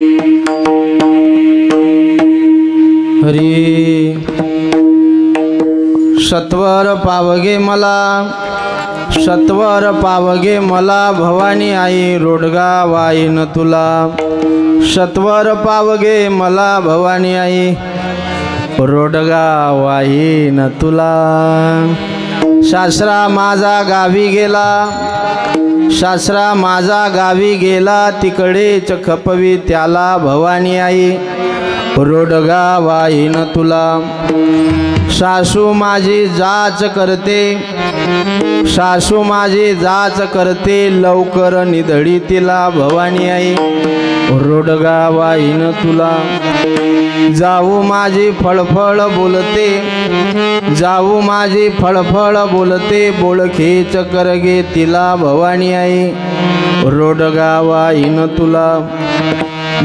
हरी सत्वर पावगे मला, सत्वर पावगे मला भवानी आई रोडगा वाईन तुला। सत्वर पावगे मला भवानी आई रोडगा वाईन तुला। सासरा माझा गावी गेला, सासरा माझा गावी गेला तिकडेच खपवी त्याला भवानी आई रोडगा वाईन तुला। सासू माझी जाच करते, सासू माझी जाच करते लवकर निधडी तिला भवानी आई रोडगा वाईन तुला। जाऊ माझी फळफळ बोलते, जाऊ माझी फळफळ बोलते बोळखेच करगे तिला भवानी आई रोडगा वाईन तुला।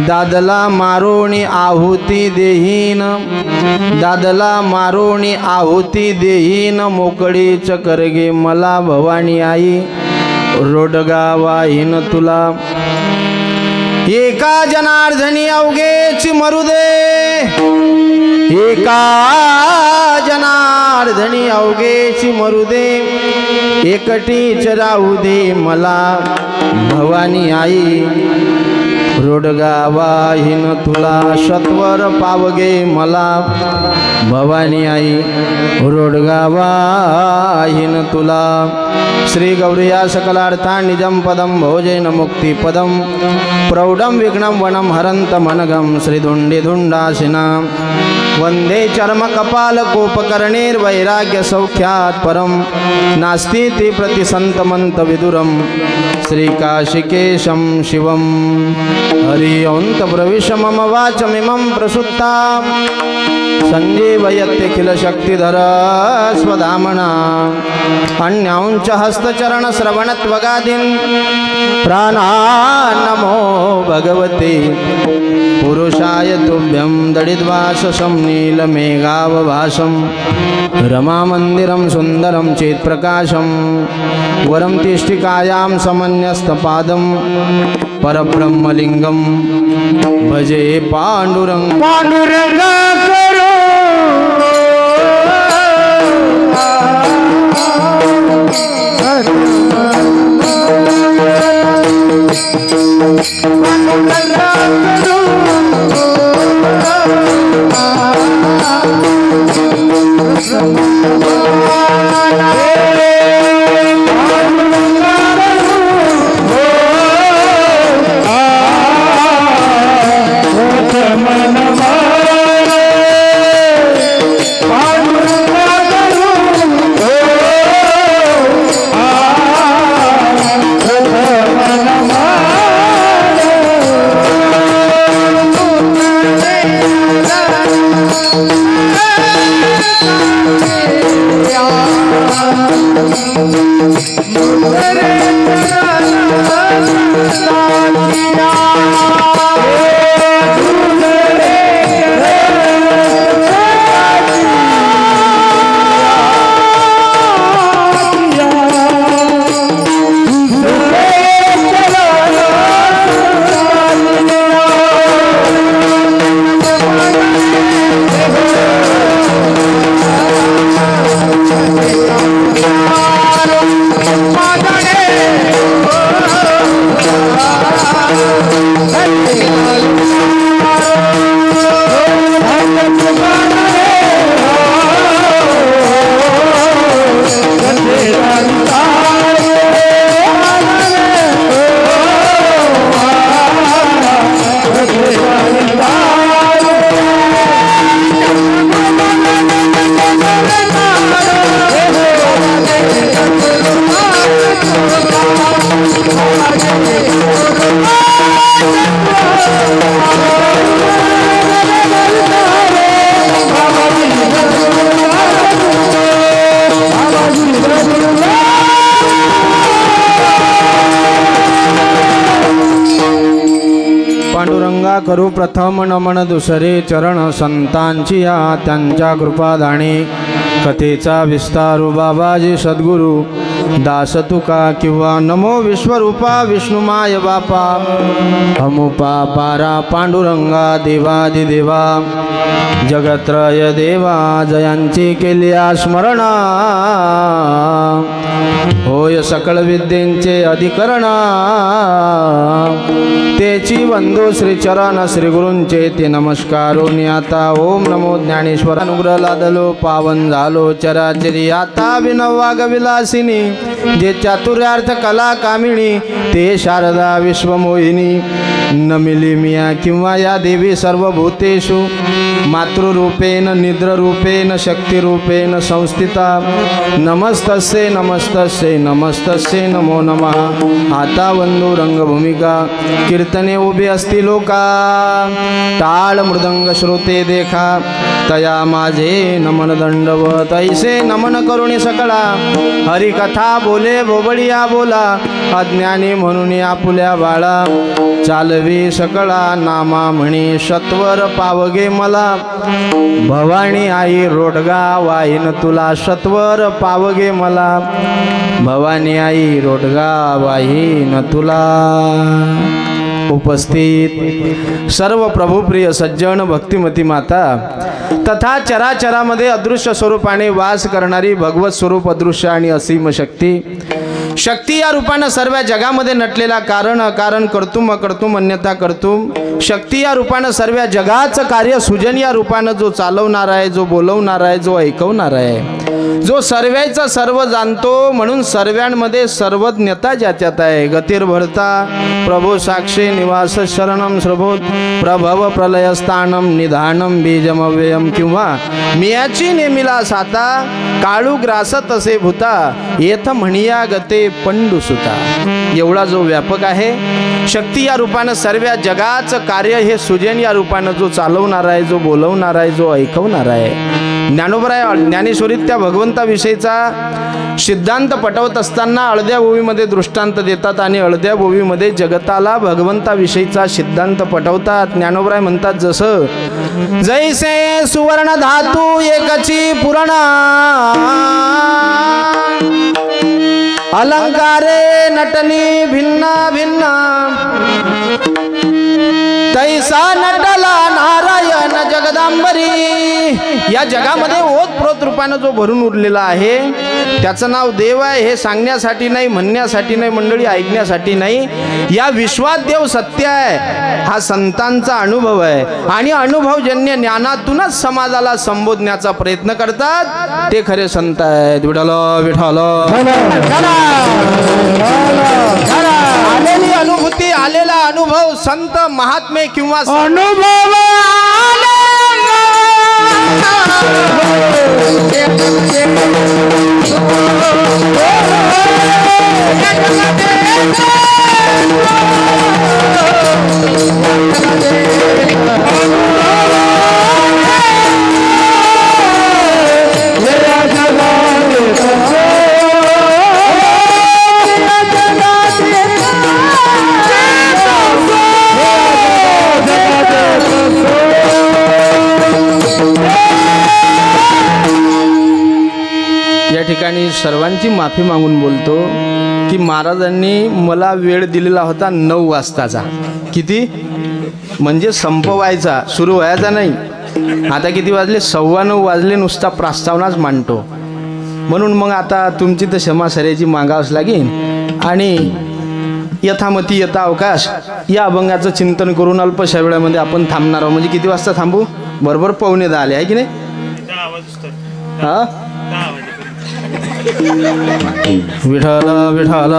दादला मारोणी आहुती देहीन, दादला मारोणी आहुती देहीन मोकळीच करगे मला भवानी आई रोडगा वाईन तुला। एका जनार्दनी अवघेची मरुदे, एका जनार्दनी अवघेची मरुदे एकटीच राहू दे मला भवानी आई रोडगा वाहीन तुला। सत्वर पावगे मला भवानी आई रोडगा वाहीन तुला। श्री गौरिया सकलार्था निजम पदम भोजेन मुक्ति पदम प्रौढम विघ्नं वनं हरंत मनगम श्रीधुंडिधुंडासिना वंदे चर्म कपाल कोपकर्णेर्वैराग्य सौख्यात् परम नास्तीति प्रतिसंतमंत विदुरम श्रीकाशिकेशं शिवम। हरि ओंत प्रविश मम वाचमिमं प्रसुप्तां संजीवयत्यखिल शक्तिधर स्वधामना। अन्यांच हस्तचरण श्रवणत्वगादीन् प्राणान्नमो भगवते पुरुषाय तुभ्यं। दडिद्वाससं नीलमेघावभासं रमामन्दिरं सुन्दरं चेत्प्रकाशं वरं तिष्ठिकायां समन्यस्तपादं परब्रह्मलिंगं भजे पांडुरंग। पांडुरंग करो पांडुरंगा करू प्रथम नमन दुसरे चरण संतांची या त्यांच्या कृपादाने कथेचा विस्तारू बाबाजी सद्गुरू दास तुका किंवा नमो विश्वरूपा विष्णुमाय बापा अमुपा पारा पांडुरंगा देवादिदेवा जगत्रय देवा जयांची केली स्मरणा होय सकळ विद्येंचे अधिकरणा तेची वंदो श्री चरण श्री गुरूंचे ते नमस्कारोनी आता ओम नमो ज्ञानेश्वर अनुग्रह लादलो पावन झालो चराचरी आता विनवाग विलासिनी जे चातुर्यार्थ कला कामिणी ते शारदा विश्वमोहिनी नमिली मिया किंवा या देवी सर्वभूतेषु मातृरूपेण निद्ररूपेण शक्तिरूपेण संस्थिता नमस्तस्ये नमस्तस्ये नमस्तस्ये नमो नमः आता वंदो रंगभूमिका कीर्तने उभे असती लोका टाळ मृदंग श्रोते देखा तया माझे नमन दंडवत ऐसे नमन करुणी सकळा हरिकथा बोले बोबडिया बोला अज्ञानी म्हणून आपुल्या बाळा चालवी सकळा नामा म्हणी सत्वर पावगे मला भवानी आई रोडगा वाईन तुला सत्वर पावगे मला भवानी आई रोडगा वाईन तुला। उपस्थित सर्व प्रभुप्रिय सज्जन भक्तिमती माता तथा चराचरामध्ये अदृश्य स्वरूपाने वास करणारी भगवत स्वरूप अदृश्य आणि असीम शक्ती शक्ती या रूपाने सर्व जगामध्ये नटलेला कारण अकारण कर्तुम अकर्तुम अन्यथा कर्तुम शक्ती या रूपाने सर्व जगाचं कार्य सुजन या रूपाने जो चालवणार आहे जो बोलवणार आहे जो ऐकवणार आहे जो सर्वांचा सर्व जाणतो म्हणून सर्वांमध्ये सर्वज्ञता ज्याच्यात आहे गतीर भरता प्रभो साक्षी निवास शरणम श्रभोत प्रभव प्रलय स्थानम निधानम बीजमव्ययम किंवा मियाची नेमिला साता काळू ग्रासत असे भूता येथ म्हणिया गते पंडू सुता एवढा जो व्यापक आहे शक्ती या रूपाने सर्व जगाचं कार्य हे सुजन या रूपाने जो चालवणार आहे जो बोलवणार आहे जो ऐकवणार आहे ज्ञानोबराय ज्ञानेश्वरीत त्या भगवंताविषयीचा सिद्धांत पटवत असताना अळद्या ओवीमध्ये दृष्टांत देतात आणि अळद्या ओवीमध्ये जगताला भगवंताविषयीचा सिद्धांत पटवतात। ज्ञानोबराय म्हणतात जसं जैसे सुवर्ण धातू एकची पुरणा अलंकारे नटनी भिन्ना भिन्ना तैसा नटला नारायण जगदांबरी। या जगामध्ये ओतप्रोत रूपाने जो भरून उरलेला आहे त्याचं नाव देव आहे हे सांगण्यासाठी नाही म्हणण्यासाठी नाही मंडळी ऐकण्यासाठी नाही या विश्वात देव सत्य आहे हा संतांचा अनुभव आहे आणि अनुभवजन्य ज्ञानातूनच समाजाला संबोधण्याचा प्रयत्न करतात ते खरे संत आहेत। विठ्ठल विठ्ठल आलेली अनुभूती आलेला अनुभव संत महात्मे किंवा अनुभव ठिकाणी सर्वांची माफी मागून बोलतो की महाराजांनी मला वेळ दिलेला होता 9 वाजताचा किती म्हणजे संपवायचा सुरू व्हायचा नाही आता किती वाजले 9:15 वाजले नुसता प्रस्तावनाच मांडतो म्हणून मग आता तुमची तर क्षमा सरेची मागावंच लागेल आणि यथामती यथा अवकाश या अभंगाचं चिंतन करून अल्पशा वेळामध्ये आपण थांबणार आहोत। म्हणजे किती वाजता थांबू बरोबर 9:15 आले आहे की नाही हां विठ्ठल विठ्ठल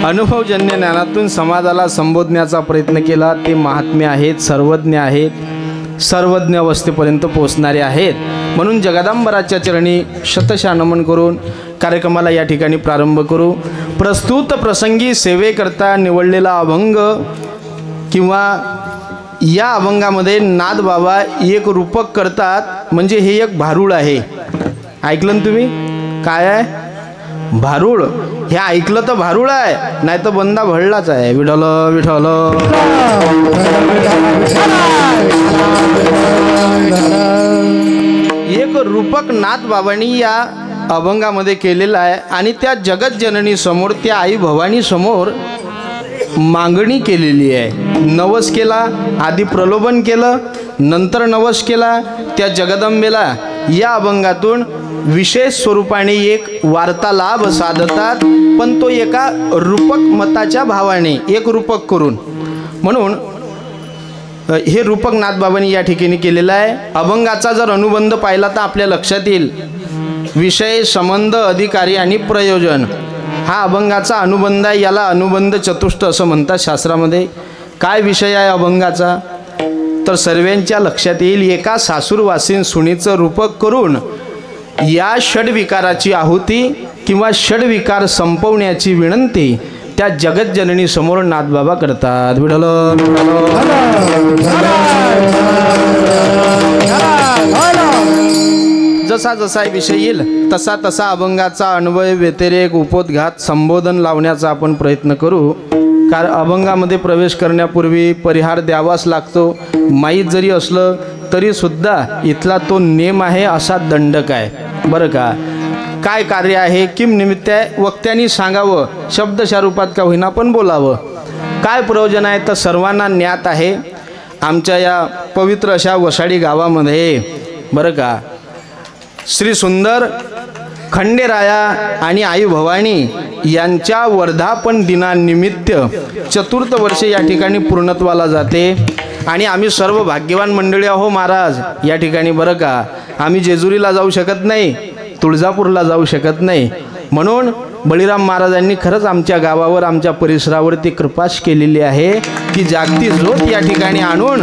अनुभवजन्य ज्ञानातून समाजाला संबोधण्याचा प्रयत्न केला ते महात्मे आहेत सर्वज्ञ आहेत सर्वज्ञ अवस्थेपर्यंत पोहोचणारे आहेत म्हणून जगदांबराच्या चरणी शतशः नमन करून कार्यक्रमाला या ठिकाणी प्रारंभ करू। प्रस्तुत प्रसंगी सेवेकरता निवडलेला अभंग किंवा या अभंगामध्ये नाद बाबा एक रूपक करतात म्हणजे हे एक भारूड आहे ऐकलं तुम्ही काय आहे भारूळ हे ऐकलं तर भारूळ आहे, नाही तर बंदा भळलाच आहे. विठ्ठल विठ्ठल. एक रूपक नाथ बाबांनी या अभंगामध्ये केलेला आहे आणि त्या जगतजननी समोर, त्या आई भवानी समोर मागणी केलेली आहे. नवस केला, आधी प्रलोभन केलं, नंतर नवस केला. त्या जगदंबेला या अभंगातून विशेष स्वरूपाने एक वार्तालाभ साधतात, पण तो एका रूपक मताच्या भावाने, एक रूपक करून. म्हणून हे रूपक नाथबाबांनी या ठिकाणी केलेलं आहे. अभंगाचा जर अनुबंध पाहिला तर आपल्या लक्षात येईल, विषय, संबंध, अधिकारी आणि प्रयोजन हा अभंगाचा अनुबंध आहे. याला अनुबंध चतुष्ट असं म्हणतात शास्त्रामध्ये. काय विषय आहे अभंगाचा तर सर्वांच्या लक्षात येईल, एका सासूरवासीन सुनीचं रूपक करून या षडविकाराची आहुती किंवा षडविकार संपवण्याची विनंती त्या जगतजननी समोर नाथबाबा करतात. विठ्ठल जसा जसा विषय येईल तसा तसा अभंगाचा अन्वय, व्यतिरेक, उपोद्घात, संबोधन लावण्याचा आपण प्रयत्न करू. कारण अभंगामध्ये प्रवेश करण्यापूर्वी परिहार द्यावाच लागतो. माहीत जरी असलं तरी सुद्धा इथला तो नेम आहे, असा दंडक आहे बरं का. काय कार्य आहे, किम निमित्त आहे, वक्त्यांनी सांगावं, शब्दशा रूपात का होईना पण बोलावं. काय प्रयोजन आहे तर सर्वांना ज्ञात आहे. आमच्या या पवित्र अशा वसाडी गावामध्ये बरं का श्री सुंदर खंडेराया आणि आई भवानी यांच्या वर्धापन दिनानिमित्त चतुर्थ वर्ष या ठिकाणी पूर्णत्वाला जाते. आणि आम्ही सर्व भाग्यवान मंडळी आहो महाराज या ठिकाणी बरं का. आम्ही जेजुरीला जाऊ शकत नाही, तुळजापूरला जाऊ शकत नाही, म्हणून बळीराम महाराजांनी खरंच आमच्या गावावर, आमच्या परिसरावरती कृपाश केलेली आहे की जागती ज्योत या ठिकाणी आणून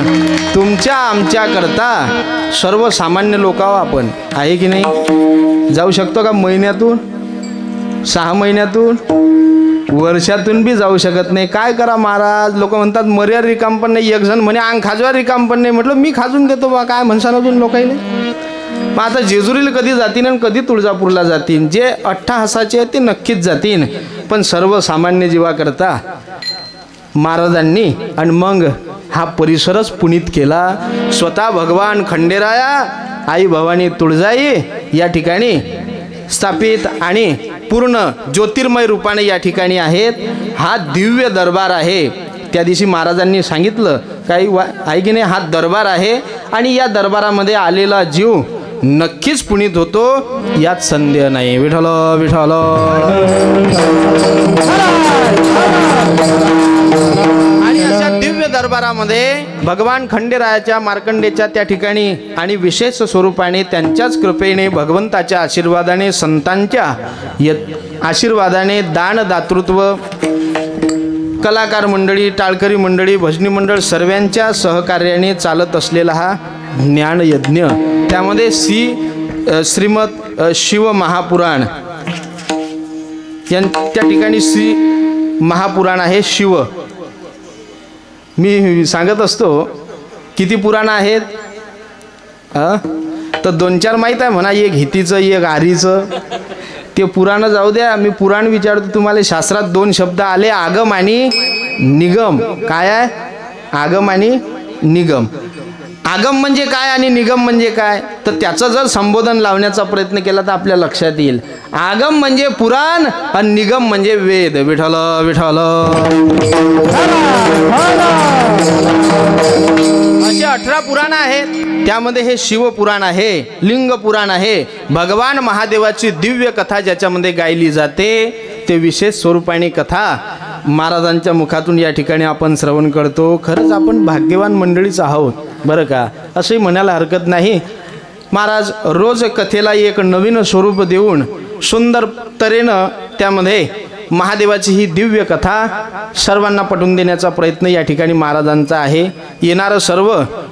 तुमच्या आमच्याकरता सर्वसामान्य लोकांवर आपण आहे की नाही. जाऊ शकतो का महिन्यातून, 6 महिन्यातून, वर्षातून बी जाऊ शकत नाही. काय करा महाराज, लोक म्हणतात मर्याद रिकाम पण नाही. एक जण म्हणे अंग खाजवा रिकाम पण नाही. म्हटलं मी खाजून देतो बा, काय म्हणसान अजून लोकाईले. मग आता जेजुरीला कधी जातीन आणि कधी तुळजापूरला जातीन. जे अट्टाहासाचे आहेत ते नक्कीच जातीन, पण सर्वसामान्य जीवाकरता महाराजांनी आणि मग हा परिसरच पुनीत केला. स्वतः भगवान खंडेराया, आई भवानी तुळजाई या ठिकाणी स्थापित आणि पूर्ण ज्योतिर्मय रूपाने या ठिकाणी आहेत. हा दिव्य दरबार आहे. त्या दिवशी महाराजांनी सांगितलं काही आहे की नाही, हा दरबार आहे आणि या दरबारामध्ये आलेला जीव नक्कीच पुनीत होतो, यात संदेह नाही. विठ्ठल विठ्ठल. आणि अशा दिव्य दरबारामध्ये भगवान खंडेरायाच्या, मार्कंडेच्या त्या ठिकाणी आणि विशेष स्वरूपाने त्यांच्याच कृपेने, भगवंताच्या आशीर्वादाने, संतांच्या आशीर्वादाने, दानदातृत्व, कलाकार मंडळी, टाळकरी मंडळी, भजनी मंडळ सर्वांच्या सहकार्याने चालत असलेला हा ज्ञानयज्ञ. त्यामध्ये श्रीमद शिव महापुराण त्या ठिकाणी श्री महापुराण आहे. शिव मी सांगत असतो किती पुराण आहेत तर 2-4 माहीत आहे म्हणा. एक हितीचं, एक आरीचं. ते पुराण जाऊ द्या, मी पुराण विचारतो तुम्हाला. शास्त्रात 2 शब्द आले, आगम आणि निगम. काय आहे आगम आणि निगम? आगम म्हणजे काय आणि निगम म्हणजे काय तर त्याचं जर संबोधन लावण्याचा प्रयत्न केला तर आपल्या लक्षात येईल. आगम म्हणजे पुराण आणि निगम म्हणजे वेद. विठ्ठल विठ्ठल. असे 18 पुराण आहेत. त्यामध्ये हे शिवपुराण आहे, लिंग पुराण आहे. भगवान महादेवाची दिव्य कथा ज्याच्यामध्ये गायली जाते, ते विशेष स्वरूपाने कथा महाराजांच्या मुखातून या ठिकाणी आपण श्रवण करतो. खरंच आपण भाग्यवान मंडळीच आहोत बरं का, असंही म्हणायला हरकत नाही. महाराज रोज कथेला एक नवीन स्वरूप देऊन सुंदर तऱ्हेनं त्यामध्ये महादेवाची ही दिव्य कथा सर्वांना पटवून देण्याचा प्रयत्न या ठिकाणी महाराजांचा आहे. येणारं सर्व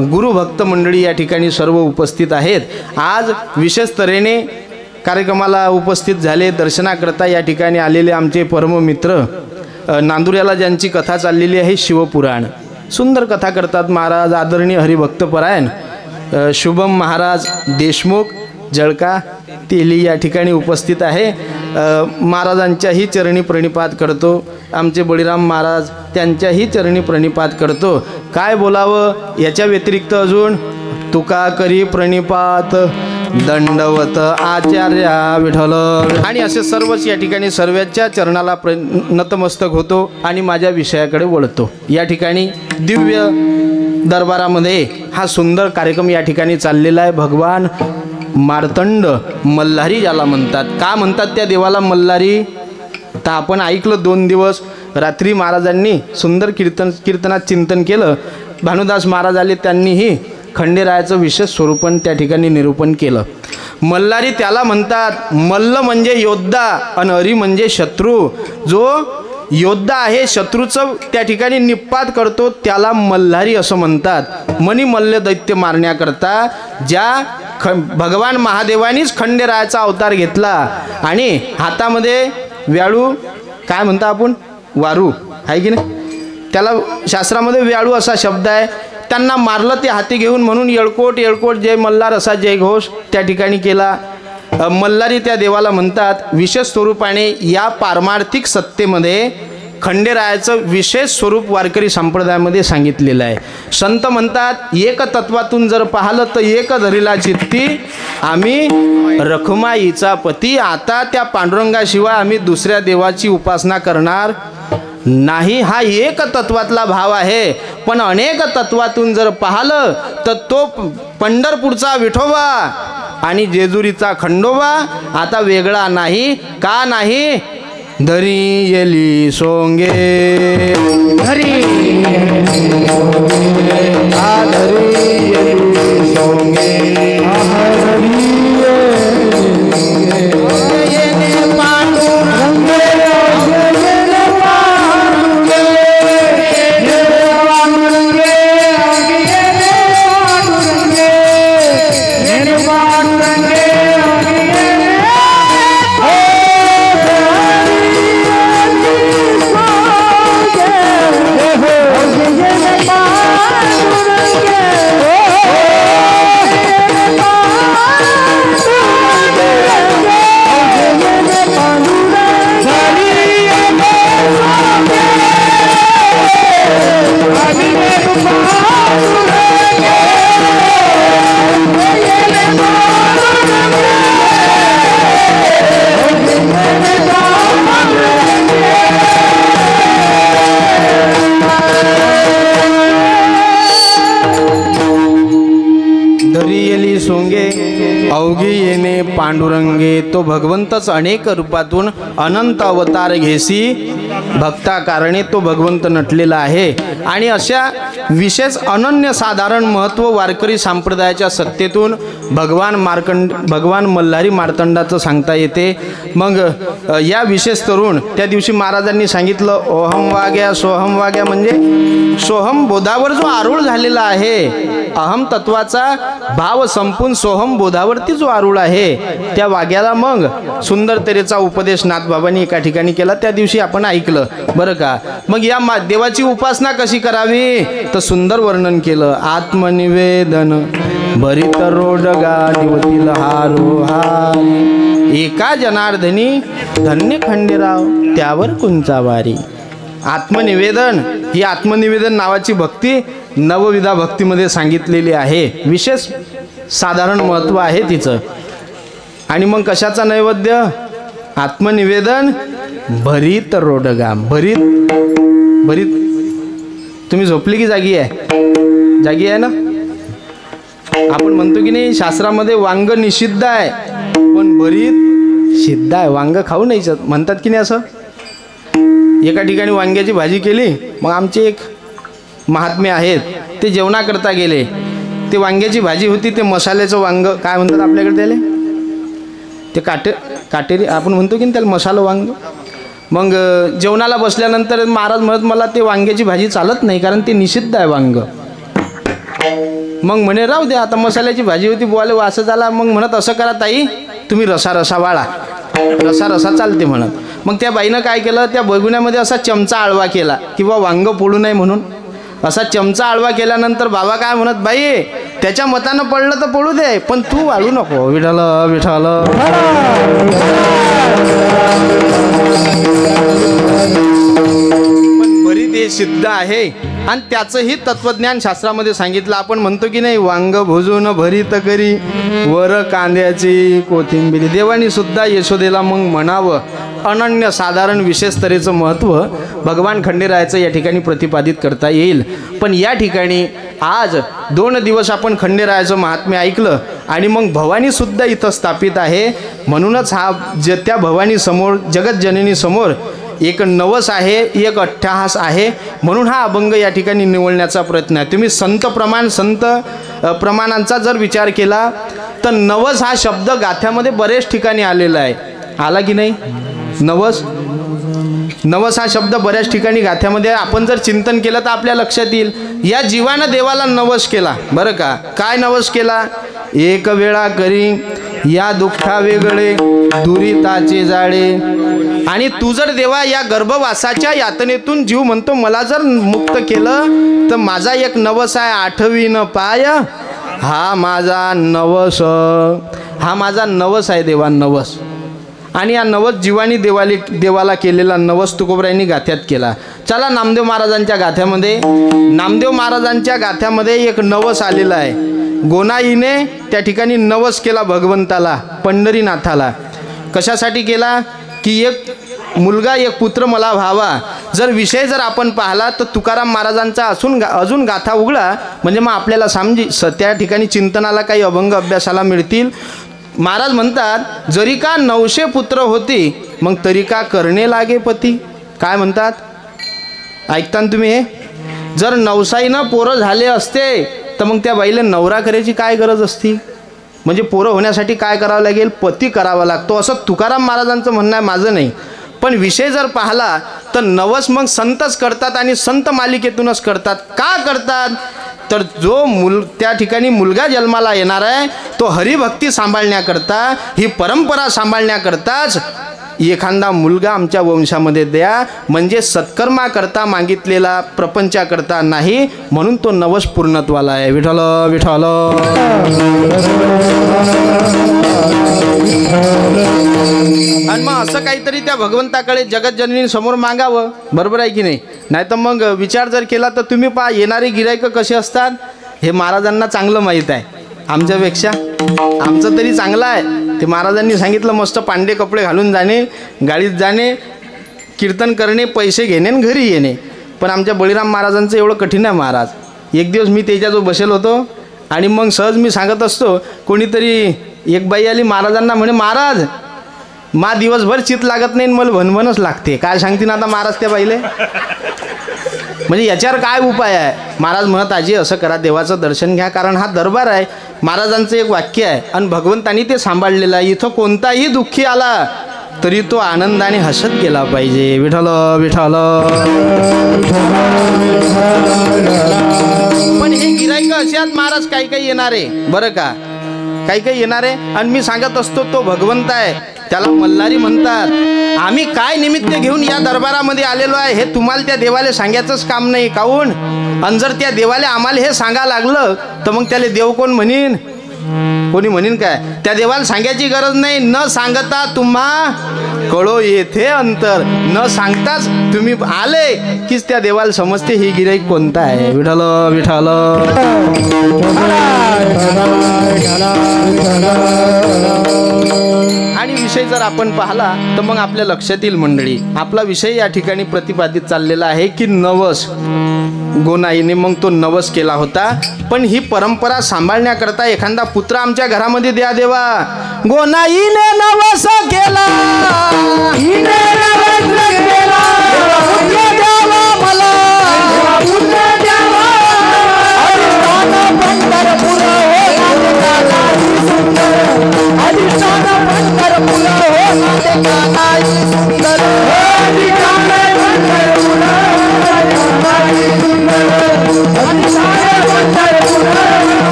गुरुभक्त मंडळी या ठिकाणी सर्व उपस्थित आहेत. आज विशेष तऱ्हेने कार्यक्रमाला उपस्थित झाले, दर्शनाकरता या ठिकाणी आलेले आमचे परममित्र नांदुर्याला ज्यांची कथा चाललेली आहे शिवपुराण, सुंदर कथा करतात महाराज. आदरणीय हरिभक्तपरायण शुभम महाराज देशमुख जळका तेली या ठिकाणी उपस्थित आहे। महाराजांच्याही चरणी प्रणिपात करतो। आमचे बळीराम महाराज त्यांच्याही चरणी प्रणिपात करतो। काय बोलावं याच्या व्यतिरिक्त अजून तुका करी प्रणिपात दंडवत आचार्या विठ्ठल आणि असे सर्वच या ठिकाणी सर्वांच्या चरणाला नतमस्तक होतो आणि माझ्या विषयाकडे वळतो। या ठिकाणी दिव्य दरबारामध्ये हा सुंदर कार्यक्रम या ठिकाणी चाललेला आहे। भगवान मार्तंड मल्हारी ज्याला म्हणतात, का म्हणतात त्या देवाला मल्हारी? तर आपण ऐकलं 2 दिवस रात्री महाराजांनी सुंदर कीर्तनात चिंतन केलं। भानुदास महाराज आले, त्यांनीही खंडेरायाचं विशेष स्वरूपण त्या ठिकाणी निरूपण केलं। मल्हारी त्याला म्हणतात, मल्ल म्हणजे योद्धा आणि हरी म्हणजे शत्रू। जो योद्धा आहे, शत्रूचं त्या ठिकाणी निपात करतो, त्याला मल्हारी असं म्हणतात। मनी मल्ल दैत्य मारण्याकरता ज्या भगवान महादेवानीच खंडेरायाचा अवतार घेतला आणि हातामध्ये व्याळू, काय म्हणता आपण, वारू आहे की नाही, त्याला शास्त्रामध्ये व्याळू असा शब्द आहे। त्यांना मारलं ते हाती घेऊन, म्हणून येळकोट येळकोट जय मल्हार असा जयघोष त्या ठिकाणी केला। मल्हारी त्या देवाला म्हणतात। विशेष स्वरूपाने या पारमार्थिक सत्तेमध्ये खंडेरायाचं विशेष स्वरूप वारकरी संप्रदायामध्ये सांगितलेलं आहे। संत म्हणतात, एक तत्वातून जर पाहिलं तर एक धरीला चित्ती आम्ही रखुमाईचा पती। आता त्या पांडुरंगाशिवाय आम्ही दुसऱ्या देवाची उपासना करणार नाही, हा एक तत्वातला भाव आहे। पण अनेक तत्वातून जर पाहिलं तर तो पंढरपूरचा विठोबा आणि जेजुरीचा खंडोबा आता वेगळा नाही। का नाही? धरी येली सोंगे धरी येली सोंगे अवघी येणे पांडुरंगे। तो भगवंतच अनेक रूपातून अनंत अवतार घेसी भक्ता कारणे तो भगवंत नटलेला आहे। आणि अशा विशेष अनन्य साधारण महत्त्व वारकरी संप्रदायाच्या सत्तेतून भगवान मल्हारी मार्तंडाचं सांगता येते। मग या विशेष तरुण त्या दिवशी महाराजांनी सांगितलं, ओहम वाग्या सोहम वाग्या म्हणजे सोहम बोधावर जो आरूढ झालेला आहे, अहम तत्वाचा भाव संपून सोहम बोधावरती जो आरूढ आहे, त्या वाग्याला मग सुंदर तऱ्हेचा उपदेश नाथबाबांनी एका ठिकाणी केला। त्या दिवशी आपण ऐकलं बरं का। मग या देवाची उपासना कशी करावी तर सुंदर वर्णन केलं। आत्मनिवेदन भरित रोडगा निवतील हारो हारी, एका जनार्दनी धन्य खंडेराव त्यावर कुंचा वारी। आत्मनिवेदन ही आत्मनिवेदन नावाची भक्ती नवविधा भक्तीमध्ये सांगितलेली आहे। विशेष साधारण महत्त्व आहे तिचं। आणि मग कशाचा नैवेद्य? आत्मनिवेदन भरीत रोडगा। भरीत भरीत तुम्ही झोपली की जागी आहे? जागी आहे ना? आपण म्हणतो की नाही शास्त्रामध्ये वांग निषिद्ध आहे पण भरीत सिद्ध आहे। वांग खाऊ नाही म्हणतात की नाही असं? एका ठिकाणी वांग्याची भाजी केली, मग आमचे एक महात्मे आहेत ते जेवणाकरता गेले। ते वांग्याची भाजी होती, ते मसाल्याचं वांग काय म्हणतात आपल्याकडे त्याला, ते काटेरी आपण म्हणतो की नाही त्याला मसाला वांग। मग जेवणाला बसल्यानंतर महाराज म्हणत मला ते वांग्याची भाजी चालत नाही कारण ते निषिद्ध आहे वांग। मग म्हणे राहू दे, आता मसाल्याची भाजी होती बोले वास झाला। मग म्हणत असं करा ताई तुम्ही रसा वाळा, रसा चालते म्हणत। मग त्या बाईनं काय केलं, त्या बगुण्यामध्ये असा चमचा आळवा केला किंवा वांग पोळू नये म्हणून। असा चमचा आळवा केल्यानंतर बाबा काय म्हणत, बाई त्याच्या मतानं पडलं तर पडू दे, पण तू वाळू नको. विठाल विठाल. पण बरी ते सिद्ध आहे आणि त्याचंही तत्वज्ञान शास्त्रामध्ये सांगितलं. आपण म्हणतो की नाही, वांग भोजून भरीत करी वर कांद्याची कोथिंबीर. देवानी सुद्धा यशोदेला मग म्हणावं. अनन्य साधारण विशेष तऱ्हेचं महत्त्व भगवान खंडेरायाचं या ठिकाणी प्रतिपादित करता येईल. पण या ठिकाणी आज 2 दिवस आपण खंडेरायाचं महात्म्य ऐकलं आणि मग भवानी सुद्धा इथं स्थापित आहे. म्हणूनच हा त्या भवानी समोर, जगतजननी समोर एक नवस आहे, एक अट्टहास आहे. म्हणून हा अभंग या ठिकाणी निवडण्याचा प्रयत्न आहे. तुम्ही संत प्रमाणांचा जर विचार केला तर नवस हा शब्द गाथ्यामध्ये बरेच ठिकाणी आलेला आहे. आला की नाही? नवस हा शब्द बऱ्याच ठिकाणी गाथ्यामध्ये आपण जर चिंतन केलं तर आपल्या लक्षात येईल. या जीवानं देवाला नवस केला बरं का. काय नवस केला? एक वेळा करी या दुःखा वेगळे दुरिताचे जाळे. आणि तू जर देवा या गर्भवासाच्या यातनेतून जीव म्हणतो मला जर मुक्त केलं तर माझा एक नवस आहे, आठवीन पाय हा माझा नवस. हा माझा नवस आहे देवा, नवस. आणि या नवस जीवानी देवाला केलेला नवस तुकोबरायांनी गाथ्यात केला. चला नामदेव महाराजांच्या गाथ्यामध्ये एक नवस आलेला आहे. गोनाईने त्या ठिकाणी नवस केला भगवंताला, पंढरीनाथाला. कशासाठी केला? की एक मुलगा, एक पुत्र मला व्हावा. जर विषय जर आपण पाहिला तर तुकाराम महाराजांचा अजून गाथा उघडा म्हणजे मग आपल्याला त्या ठिकाणी चिंतनाला काही अभंग अभ्यासाला मिळतील. महाराज म्हणतात, जरी का 900 पुत्र होती मग तरी का करणे लागे पती. काय म्हणतात ऐकता तुम्ही हे? जर 900 पोरं झाले असते तर मग त्या बाईला नवरा करायची काय गरज असती? म्हणजे पोरं होण्यासाठी काय करावं लागेल? पती करावा लागतो, असं तुकाराम महाराजांचं म्हणणं आहे, माझं नाही. पण विषय जर पाहिला तर नवस मग संतच करतात आणि संत मालिकेतूनच करतात. का करतात? तर जो त्या ठिकाणी मुलगा जन्माला येणार आहे तो हरिभक्ती सांभाळण्याकरता, ही परंपरा सांभाळण्याकरताच एखादा मुलगा आमच्या वंशामध्ये द्या, म्हणजे सत्कर्माकरता मागितलेला, प्रपंचाकरता नाही. म्हणून तो नवस पूर्णत्वाला आहे. विठ्ठल विठ्ठल. आणि मग असं काहीतरी त्या भगवंताकडे जगतजननी समोर मागावं, बरोबर आहे की नाही? नाही तर मग विचार जर केला तर तुम्ही पहा, येणारे गिरायकं कसे असतात हे महाराजांना चांगलं माहीत आहे आमच्यापेक्षा. आमचं तरी चांगलं आहे. ते महाराजांनी सांगितलं मस्त पांडे कपडे घालून जाणे, गाडीत जाणे, कीर्तन करणे, पैसे घेणे आणि घरी येणे. पण आमच्या बळीराम महाराजांचं एवढं कठीण आहे महाराज. एक दिवस मी त्याच्याजवळ बसेल होतो आणि मग सहज मी सांगत असतो, कोणीतरी एक बाई आली महाराजांना, म्हणे महाराज मा दिवसभर चित लागत नाही, मला भनभनच लागते. काय सांगतील आता महाराज त्या बाईले? म्हणजे याच्यावर काय उपाय आहे? महाराज म्हणत, आजी असं करा, देवाचं दर्शन घ्या, कारण हा दरबार आहे. महाराजांचं एक वाक्य आहे आणि भगवंतांनी ते सांभाळलेलं आहे. इथं कोणताही दुःखी आला तरी तो आनंदाने हसत गेला पाहिजे. विठ्ठल विठ्ठल. पण हे गिराईक असे आहेत महाराज, काही येणारे बरं का, काही येणारे. आणि मी सांगत असतो तो भगवंत आहे, त्याला मल्हारी म्हणतात. आम्ही काय निमित्त घेऊन या दरबारामध्ये आलेलो आहे हे तुम्हाला त्या देवाला सांगायचंच काम नाही. काहून? आणि जर त्या देवाला आम्हाला हे सांगा लागलं तर मग त्याला देव कोण म्हणीन? कोणी म्हणीन काय? त्या देवाला सांगायची गरज नाही. न सांगता तुम्हा कळो येथे अंतर. न सांगताच तुम्ही आले कीच त्या देवाला समजते ही गिराईक कोणता आहे. विठ्ठल विठ्ठल. आणि विषय जर आपण पाहिला तर मग आपल्या लक्षात येईल मंडळी, आपला विषय या ठिकाणी प्रतिपादित चाललेला आहे की नवस. गोनाईने मग तो नवस केला होता. पण ही परंपरा सांभाळण्याकरता एखादा पुत्र आमच्या घरामध्ये द्या देवा. गोनाईने नवस केला, हिने नवस केला, पुत्र द्यावा मला, पुत्र द्यावा. अधिष्ठान पंढरपूर हो नाटकाला सुंदर, अधिष्ठान पंढरपूर हो नाटकाला सुंदर, अधिष्ठान पंढरपूर सुंदर.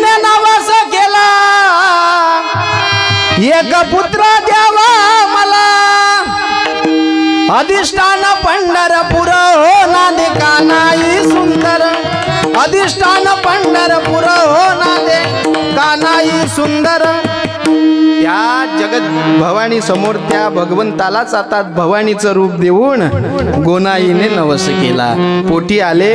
हिने नवस केला एक पुत्र द्यावा मला अधिष्ठान पंढरपूर हो नांदे कानाई सुंदर अधिष्ठान पंढरपूर हो नांदे कानाई सुंदर त्या जगत भवानी समोर त्या भगवंतालाच आता भवानीचं रूप देऊन गोनाईने नवस केला पोटी आले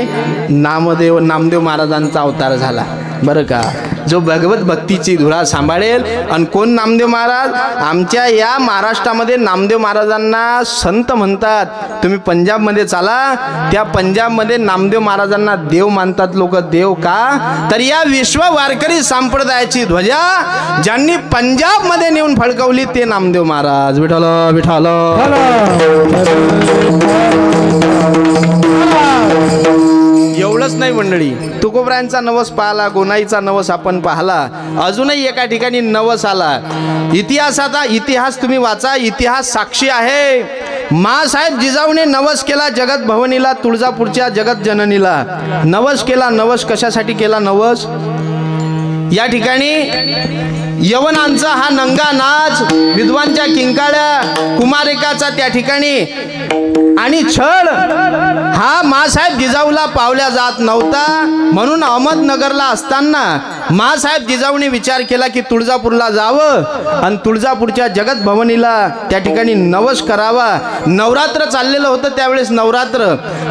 नामदेव महाराजांचा अवतार झाला बरं का जो भगवत भक्तीची धुरा सांभाळेल आणि कोण नामदेव महाराज आमच्या या महाराष्ट्रामध्ये नामदेव महाराजांना संत म्हणतात तुम्ही पंजाब मध्ये चाला त्या पंजाब मध्ये नामदेव महाराजांना देव मानतात लोक देव का तर या विश्व वारकरी संप्रदायाची ध्वजा ज्यांनी पंजाब मध्ये नेऊन फडकवली ते नामदेव महाराज विठ्ठल विठ्ठल एवढंच नाही मंडळी तुकोबरायांचा नवस पाहला गोनाईचा नवस आपण पाहला अजूनही एका ठिकाणी नवस आला इतिहासाचा इतिहास तुम्ही वाचा इतिहास साक्षी आहे माँसाहेब जिजाऊने नवस केला जगत भवानीला तुळजापूरच्या जगत जननीला नवस केला नवस कशासाठी केला नवस या ठिकाणी यवनांचा हा नंगा नाच विद्वांच्या किंकाळ्या कुमारिकाचा त्या ठिकाणी आणि छळ हा माँसाहेब जिजाऊला पावल्या जात नव्हता म्हणून अहमदनगरला असताना माँसाहेब जिजाऊने विचार केला की तुळजापूरला जावं आणि तुळजापूरच्या जगत भवानीला त्या ठिकाणी नवस करावा नवरात्र चाललेलं होतं त्यावेळेस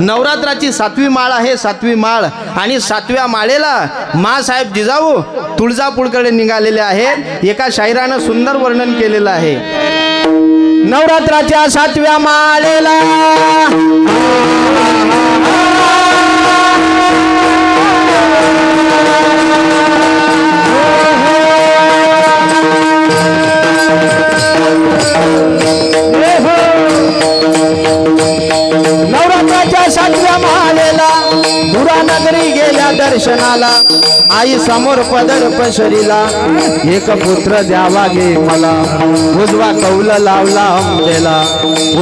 नवरात्राची 7वी माळ आहे 7वी माळ आणि 7व्या माळेला माँसाहेब जिजाऊ तुळजापूरकडे निघालेले आहेत एका शाहिरानं सुंदर वर्णन केलेलं आहे नवरात्राच्या 7व्या माळेला नवरात्राच्या 7व्या माळेला धुरानगरी गेल्या दर्शनाला आई समोर पदर पसरीला एक पुत्र द्यावा गे मला उजवा कौल लावला अंबेला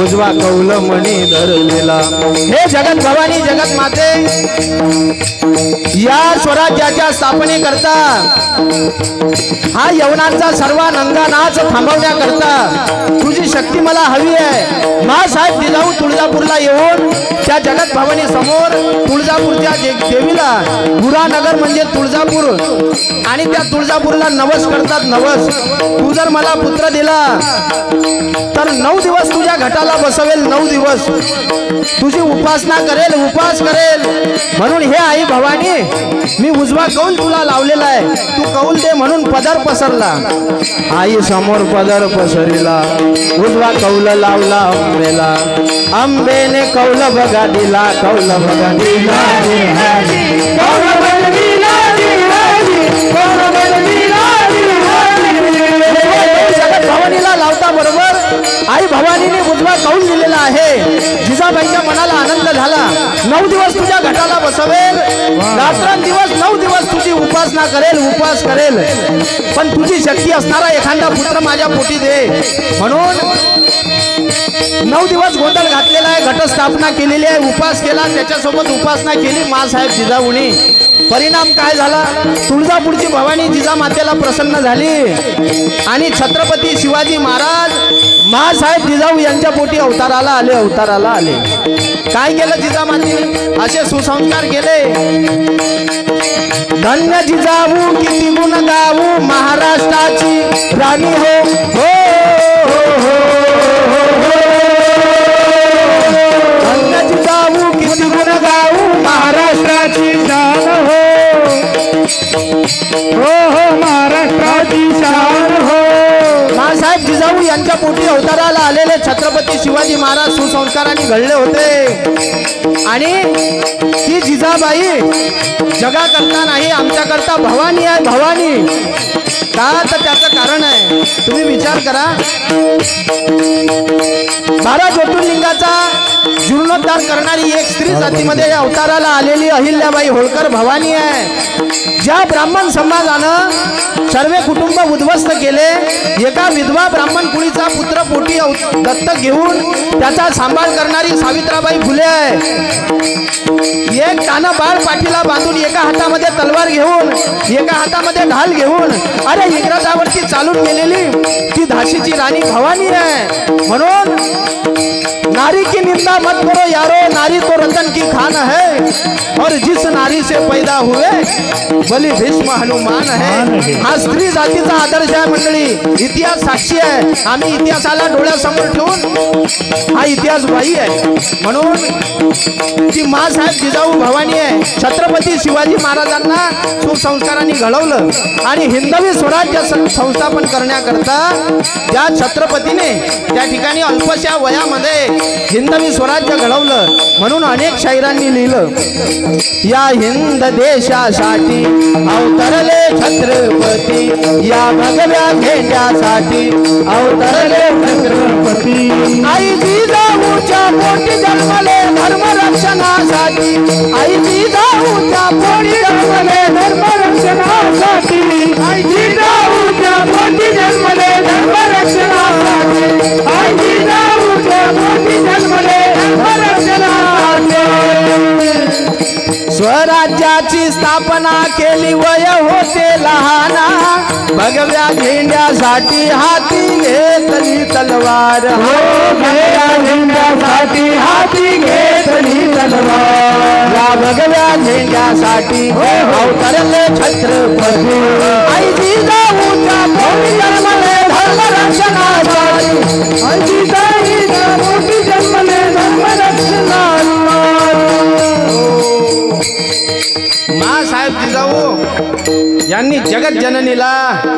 उजवा कौल मणी धरलेला हे जगत भवानी जगत माते या स्वराज्याच्या स्थापने करता हा यवनांचा सर्वानंगा नाच थांबवण्याकरता तुझी शक्ती मला हवी आहे माँसाहेब जिजाऊ तुळजापूरला येऊन त्या जगत भवानी समोर तुळजापूरच्या देवीला धुरानगर म्हणजे तुळजापूर आणि त्या तुळजापूरला नवस करतात नवस तू जर मला पुत्र दिला तर 9 दिवस तुझ्या घटाला बसवेल 9 दिवस तुझी उपासना करेल उपास करेल म्हणून हे आई भवानी मी उजवा कौल तुला लावलेला आहे तू कौल दे म्हणून पदर पसरला आई समोर पदर पसरला उजवा कौल लावला अंबेला अंबेने कौल बघा दिला कौल बघा दिला भवानीला लावता बरोबर आई भवानीने उजवा कौल दिलेला आहे जिजाबाईच्या मनाला आनंद झाला 9 दिवस तुझ्या घटाला बसवेल रात्रंदिवस 9 दिवस तुझी उपासना करेल उपास करेल पण तुझी शक्ती असणारा एखादा पुत्र माझ्या पोटी दे म्हणून 9 दिवस गोंधळ घातलेला आहे घटस्थापना केलेली आहे उपास केला त्याच्यासोबत उपासना केली माँसाहेब जिजाऊने परिणाम काय झाला तुळजापूरची भवानी जिजामातेला प्रसन्न झाली आणि छत्रपती शिवाजी महाराज माँसाहेब जिजाऊ यांच्या पोटी अवताराला आले काय केलं जिजामातेने असे सुसंस्कार केले धन्य जिजाऊ किती गुण गाऊ महाराष्ट्राची राणी हो धन्य जिजाऊ किती गुण गाऊ महाराष्ट्राची शान हो महाराष्ट्राची शान हो माँसाहेब जिजाऊ यांच्या पोटी अवताराला आलेले छत्रपती शिवाजी महाराज सुसंस्काराने घडले होते आणि ती जिजाबाई जगाकरता नाही आमच्याकरता भवानी आहे भवानी का तर त्याचं कारण आहे. तुम्ही विचार करा, 12 ज्योतिर्लिंगाचा जीर्णोद्धार करणारी एक स्त्री जातीमध्ये अवताराला आलेली अहिल्याबाई होळकर भवानी आहे. ज्या ब्राह्मण समाजानं सर्व कुटुंब उद्ध्वस्त केले, एका विधवा ब्राह्मण कुळीचा पुत्र पोटी दत्तक घेऊन त्याचा सांभाळ करणारी सावित्राबाई फुले आहे. एक कानं बाळ पाठीला बांधून एका हातामध्ये तलवार घेऊन एका हातामध्ये ढाल घेऊन अरे इंग्रजावरती चालून गेलेली ती झाशीची राणी भवानी आहे. म्हणून नारी की निंदा मत करो यारो, नारी तो रतन की खान है और जिस नारी से पैदा हुए बलि भीष्म हनुमान है. हा स्त्री जातीचा आदर्श आहे मंडळी. इतिहास साक्षी आहे. आम्ही इतिहासाला डोळ्यासमोर ठेवून हा इतिहास ग्वाही आहे. म्हणून ती माँसाहेब जिजाऊ भवानी आहे. छत्रपती शिवाजी महाराजांना सुसंस्कारांनी घडवलं आणि हिंदवी स्वराज्य संस्थापन करण्याकरता त्या छत्रपतीने त्या ठिकाणी अल्पशा वयामध्ये हिंदवी स्वराज्य घडवलं. म्हणून अनेक शाहिरांनी लिहिलं, या हिंद देशासाठी अवतरले छत्रपती, या भगव्या झेंड्यासाठी अवतरले छत्रपती. आई जिजाऊच्या पोटी जन्मले धर्म रक्षणासाठी, आई जिजाऊच्या पोटी जन्मले धर्म रक्षणासाठी, आई जिजाऊच्या पोटी जन्मले धर्म रक्षणासाठी, आई जिजाऊच्या पोटी जन्मले धर्म रक्षणासाठी. स्वराज्याची स्थापना केली वय होते लहाना, भगव्या झेंड्यासाठी हाती घेतली तलवार. भगव्या झेंड्यासाठी हाती घेतली तलवार. या भगव्या झेंड्यासाठी अवतरले छत्रपती, आई जिजाऊच्या पोटी जन्मले धर्म रक्षणासाठी, आई जिजाऊच्या पोटी जन्मले धर्म रक्षणासाठी. माँसाहेब जिजाऊ यांनी जगत जननीला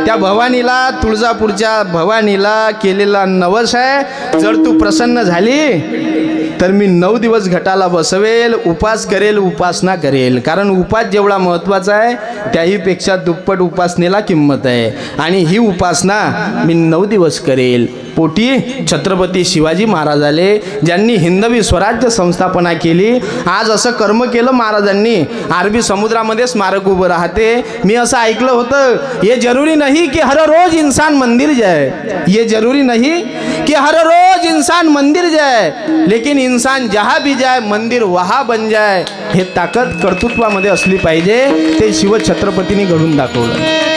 त्या भवानीला, तुळजापूरच्या भवानीला केलेला नवस आहे. जर तू प्रसन्न झाली तर मी 9 दिवस घटाला बसवेल, उपास करेल, उपासना करेल. कारण उपास जेवढा महत्त्वाचा आहे त्याहीपेक्षा दुप्पट उपासनेला किंमत आहे. आणि ही उपासना मी 9 दिवस करेल. पोटी छत्रपती शिवाजी महाराज आले, ज्यांनी हिंदवी स्वराज्य संस्थापना केली. आज असं कर्म केलं महाराजांनी, अरबी समुद्रामध्ये स्मारक उभं राहते. मी असं ऐकलं होतं, ये जरूरी नहीं कि हर रोज इंसान मंदिर जाए, ये जरूरी नहीं कि हर रोज इंसान मंदिर जाए, लेकिन इंसान जहाँ भी जाए मंदिर वहाँ बन जाए. हे ताकद कर्तृत्वामध्ये असली पाहिजे. ते शिव छत्रपतींनी घडून दाखवलं.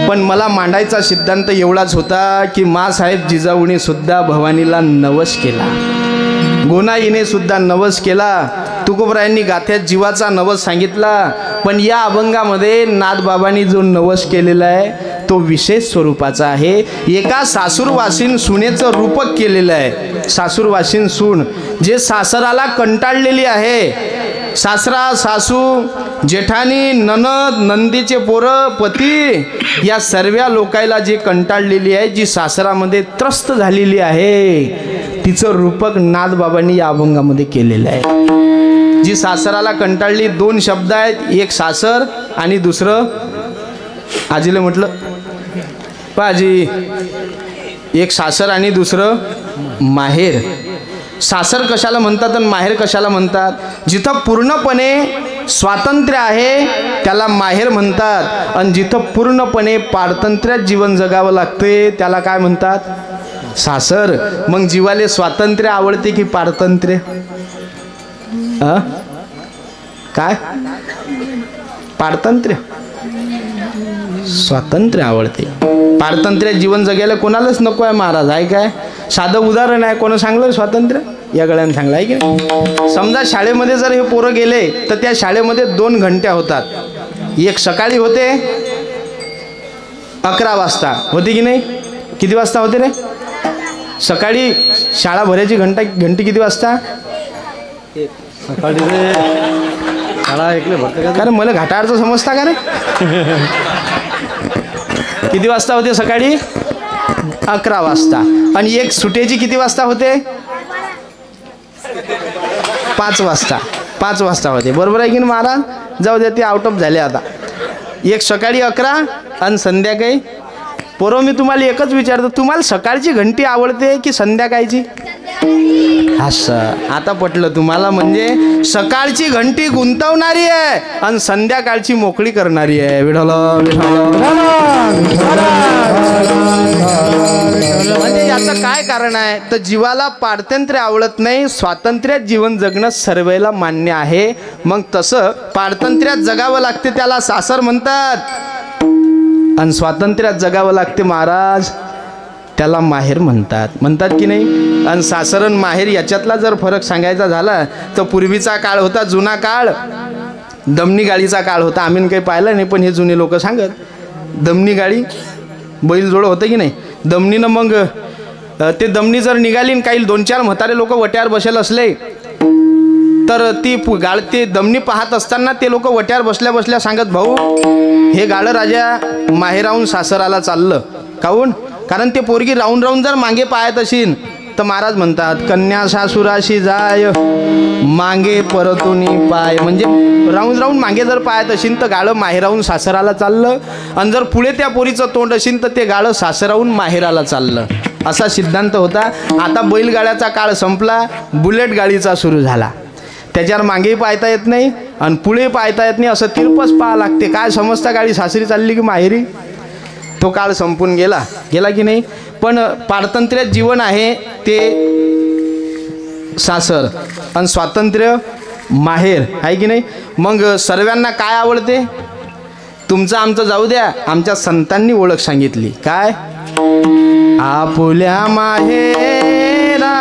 पण मला मांडायचा सिद्धांत एवढाच होता की माँसाहेब जिजाऊने सुद्धा भवानीला नवस केला, गोनाईने सुद्धा नवस केला, तुकोबरायांनी गाथ्यात जीवाचा नवस सांगितला. पण या अभंगामध्ये नाथबाबांनी जो नवस केलेला आहे तो विशेष स्वरूपाचा आहे. एका सासूरवासीन सुनेचं रूपक केलेलं आहे. सासूरवासीन सून जे सासराला कंटाळलेली आहे, सासरा सासू जेठानी ननद नंदीचे पोरं पती या सर्व लोकायला जे कंटाळलेली आहे, जी सासरामध्ये त्रस्त झालेली आहे, तिचं रूपक नाथबाबांनी या अभंगामध्ये केलेलं आहे. जी सासराला कंटाळली, 2 शब्द आहेत, एक सासर आणि दुसरं आजीला म्हटलं पाजी, एक सासर आणि दुसरं माहेर. सासर कशाला म्हणतात आणि माहेर कशाला म्हणतात? जिथं पूर्णपणे स्वातंत्र्य आहे त्याला माहेर म्हणतात, आणि जिथं पूर्णपणे पारतंत्र्यात जीवन जगावं लागते त्याला काय म्हणतात? सासर. मग जीवाले स्वातंत्र्य आवडते की पारतंत्र्य? काय? पारतंत्र्य. स्वातंत्र्य आवडते. पारतंत्र्यात जीवन जगायला कोणालाच नको आहे महाराज, आहे काय? साधं उदाहरण आहे, कोण सांगलं स्वातंत्र्य? या गळ्यानं सांगलं आहे की? समजा शाळेमध्ये जर हे पोरं गेले तर त्या शाळेमध्ये 2 घंट्या होतात. एक सकाळी होते 11 वाजता, होते की नाही? किती वाजता होते रे सकाळी शाळा भरायची? घंटी किती वाजता? सकाळी रे शाळा ऐकले भरते का? कारण मला घाटाळचं समजता का रे? किती वाजता होते सकाळी? 11 वाजता. आणि एक सुटेची किती वाजता होते? 5 वाजता. 5 वाजता होते. बरोबर आहे की नाही महाराज? जाऊ द्या, ते आउट ऑफ झाले आता. एक सकाळी 11 आणि संध्याकाळी? पोरं मी तुम्हाला एकच विचारतो, तुम्हाला सकाळची घंटी आवडते की संध्याकाळची? असं आता पटलं तुम्हाला. म्हणजे सकाळची घंटी गुंतवणारी आहे आणि संध्याकाळची मोकळी करणारी आहे. विठ्ठल म्हणजे याचं काय कारण आहे? तर जीवाला पारतंत्र्य आवडत नाही, स्वातंत्र्यात जीवन जगणं सर्वेला मान्य आहे. मग तसं पारतंत्र्यात जगावं लागते त्याला सासर म्हणतात, आणि स्वातंत्र्यात जगावं लागते महाराज त्याला माहेर म्हणतात की नाही? आणि सासर आणि माहेर याच्यातला जर फरक सांगायचा झाला तर पूर्वीचा काळ होता, जुना काळ, दमनी गाडीचा काळ होता. आम्ही काही पाहिलं नाही पण हे जुने लोक सांगत. दमनी गाडी बैलजोडं होतं की नाही? दमनीनं मग ते दमनी जर निघाली काही 2-4 म्हातारे लोक वट्यावर बसेल असले तर ती ते दमनी पाहत असताना ते लोक वट्यावर बसल्या बसल्या सांगत, भाऊ हे गाडं राजा माहेराहून सासराला चाललं. काहून? कारण ते पोरगी राहून राहून जर मागे पाहत असेल तर महाराज म्हणतात, कन्या सासुराशी जाय मागे परतुनी पाय. म्हणजे राहून राहून मागे जर पाहत असेल तर गाळं माहेराहून सासराला चाललं, आणि जर पुढे त्या पोरीचं तोंड असेल तर ते गाळं सासराहून माहेराला चाललं. असा सिद्धांत होता. आता बैलगाड्याचा काळ संपला, बुलेट गाडीचा सुरू झाला. त्याच्यावर मागेही पाहता येत नाही आणि पुढे पाहता येत नाही, असं तिरपस पाहा लागते. काय समजता गाडी सासरी चालली की माहेरी? तो काळ संपून गेला की नाही? पण पारतंत्र्यात जीवन आहे ते सासर आणि स्वातंत्र्य माहेर आहे की नाही? मग सर्वांना काय आवडते? तुमचं आमचं जाऊ द्या, आमच्या संतांनी ओळख सांगितली. काय? आपुल्या माहेरा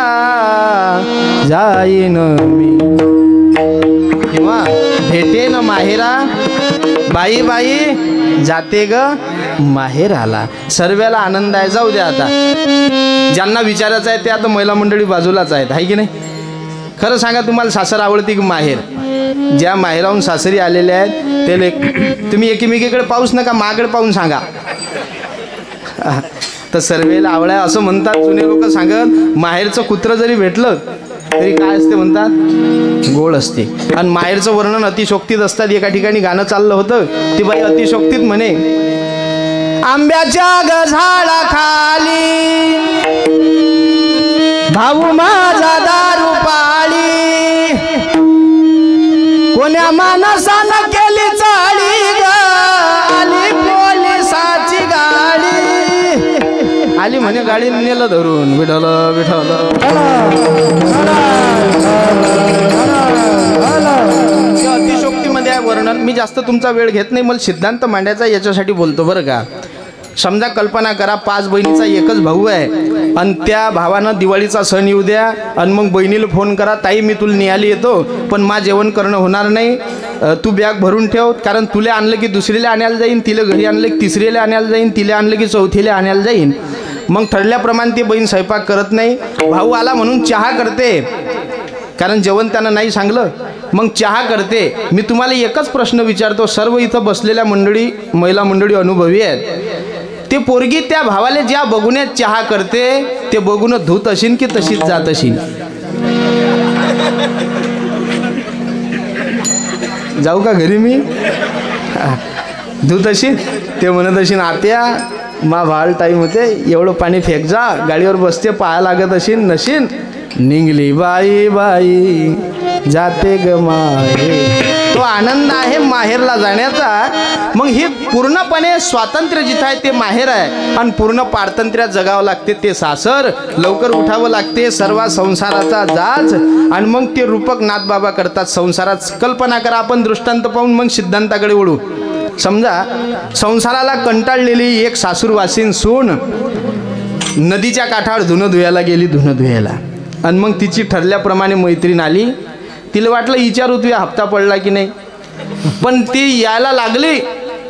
जाईन मी, किंवा भेटेन माहेरा बाई बाई जाते ग माहेराला. सर्वाला आनंद आहे. जाऊ द्या आता, ज्यांना विचारायचं आहे ते आता महिला मंडळी बाजूलाच आहेत, आहे की नाही? खरं सांगा, तुम्हाला सासर आवडते की माहेर? ज्या माहेराहून सासरी आलेले आहेत ते तुम्ही एकीमेकीकडे पाहूच नका, माकडे पाहून सांगा. तर सर्वेला आवडाय असं म्हणतात जुने लोक सांगत. माहेरचं कुत्रं जरी भेटलं तरी काय असते म्हणतात? गोड असते. आणि माहेरचं वर्णन अतिशोक्तीत असतात. एका ठिकाणी गाणं चाललं होतं, ती बाई अतिशोक्तीत म्हणे, आंब्याच्या झाडाखाली भाऊ माझा दारू पाळी, कोण्या माणसानं केली चाळी ग, आली पोलिसाची गाडी. आली म्हणे गाडी नेलं धरून. विठ्ठल विठ्ठल. अतिशोक्तीमध्ये आहे वर्णन. मी जास्त तुमचा वेळ घेत नाही, मला सिद्धांत मांडायचा याच्यासाठी बोलतो बरं का. समजा कल्पना करा, 5 बहिणीचा एकच भाऊ आहे आणि त्या भावानं दिवाळीचा सण येऊ द्या आणि मग बहिणीला फोन करा, ताई मी तुला निघाली येतो पण मा जेवण करणं होणार नाही, तू बॅग भरून ठेव, कारण तुला आणलं की दुसरीला आणायला जाईन, तिला घरी आणलं की तिसरीला आणायला जाईन, तिला आणलं की चौथीला आणायला जाईन. मग ठरल्याप्रमाणे ती बहीण स्वयंपाक करत नाही. भाऊ आला म्हणून चहा करते, कारण जेवण त्यानं नाही सांगलं. मग चहा करते. मी तुम्हाला एकच प्रश्न विचारतो, सर्व इथं बसलेल्या मंडळी महिला मंडळी अनुभवी आहेत. ते पोरगी त्या भावाला ज्या बघुण्यात चहा करते ते बघून धूत असेल की तशीच जात असेल? जाऊ का घरी मी? धूत असेल. ते म्हणत असेल, आत्या मा भाल टाईम होते, एवढं पाणी फेक जा. गाडीवर बसते, पाया लागत असेल, नशीन निघली बाई बाई जाते ग माहेर. तो आनंद आहे माहेरला जाण्याचा. मग हे पूर्णपणे स्वातंत्र्य जिथं आहे ते माहेर आहे, आणि पूर्ण पारतंत्र्यात जगावं लागते ते सासर. लवकर उठावं लागते, सर्व संसाराचा जाज. आणि मग ते रूपक नाथबाबा करतात संसारात. कल्पना करा, आपण दृष्टांत पाहून मग सिद्धांताकडे वळू. समजा संसाराला कंटाळलेली एक सासूरवासीन सून नदीच्या काठावर धुणं धुयाला गेली, धुणं धुयाला. आणि मग तिची ठरल्याप्रमाणे मैत्रीण आली. तिला वाटलं विचारू तुझा हप्ता पडला की नाही, पण ती यायला लागली.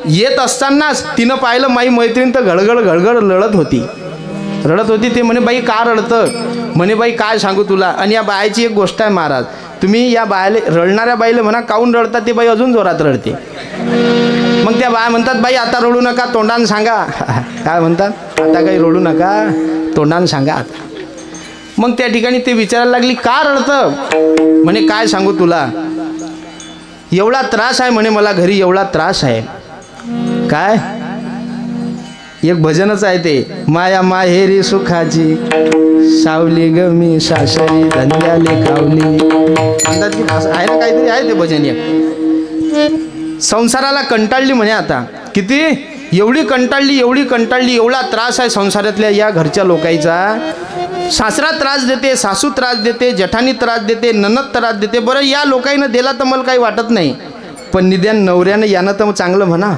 येत असतानाच तिनं पाहिलं माई मैत्रीण तर घडघड घडघड रडत होती. ते म्हणे, बाई का रडतं? म्हणे, बाई काय सांगू तुला. आणि या बायाची एक गोष्ट आहे महाराज, तुम्ही या बायाले रडणाऱ्या बाईले म्हणा काहून रडतात, ते बाई अजून जोरात रडते. मग त्या बाया म्हणतात, बाई आता रडू नका, तोंडानं सांगा. काय म्हणतात? आता काही रडू नका, तोंडानं सांगा आता. मग त्या ठिकाणी ते विचारायला लागली, का रडतं? म्हणे, काय सांगू तुला, एवढा त्रास आहे म्हणे मला घरी, एवढा त्रास आहे. काय? एक भजनच आहे ते, माया माहेरी सुखाची सावली गमी सासरी धंद्याले कावली म्हणतात की आहे ना, काहीतरी आहे ते भजन एक. संसाराला कंटाळली म्हणे आता. किती? एवढी कंटाळली, एवढा त्रास आहे संसारातल्या या घरच्या लोकांचा. सासरा त्रास देते, सासू त्रास देते, जेठानी त्रास देते, ननद त्रास देते. बरं या लोकांना दिला तर मला काही वाटत नाही, पण निदान नवऱ्यानं यानं तर चांगलं म्हणा.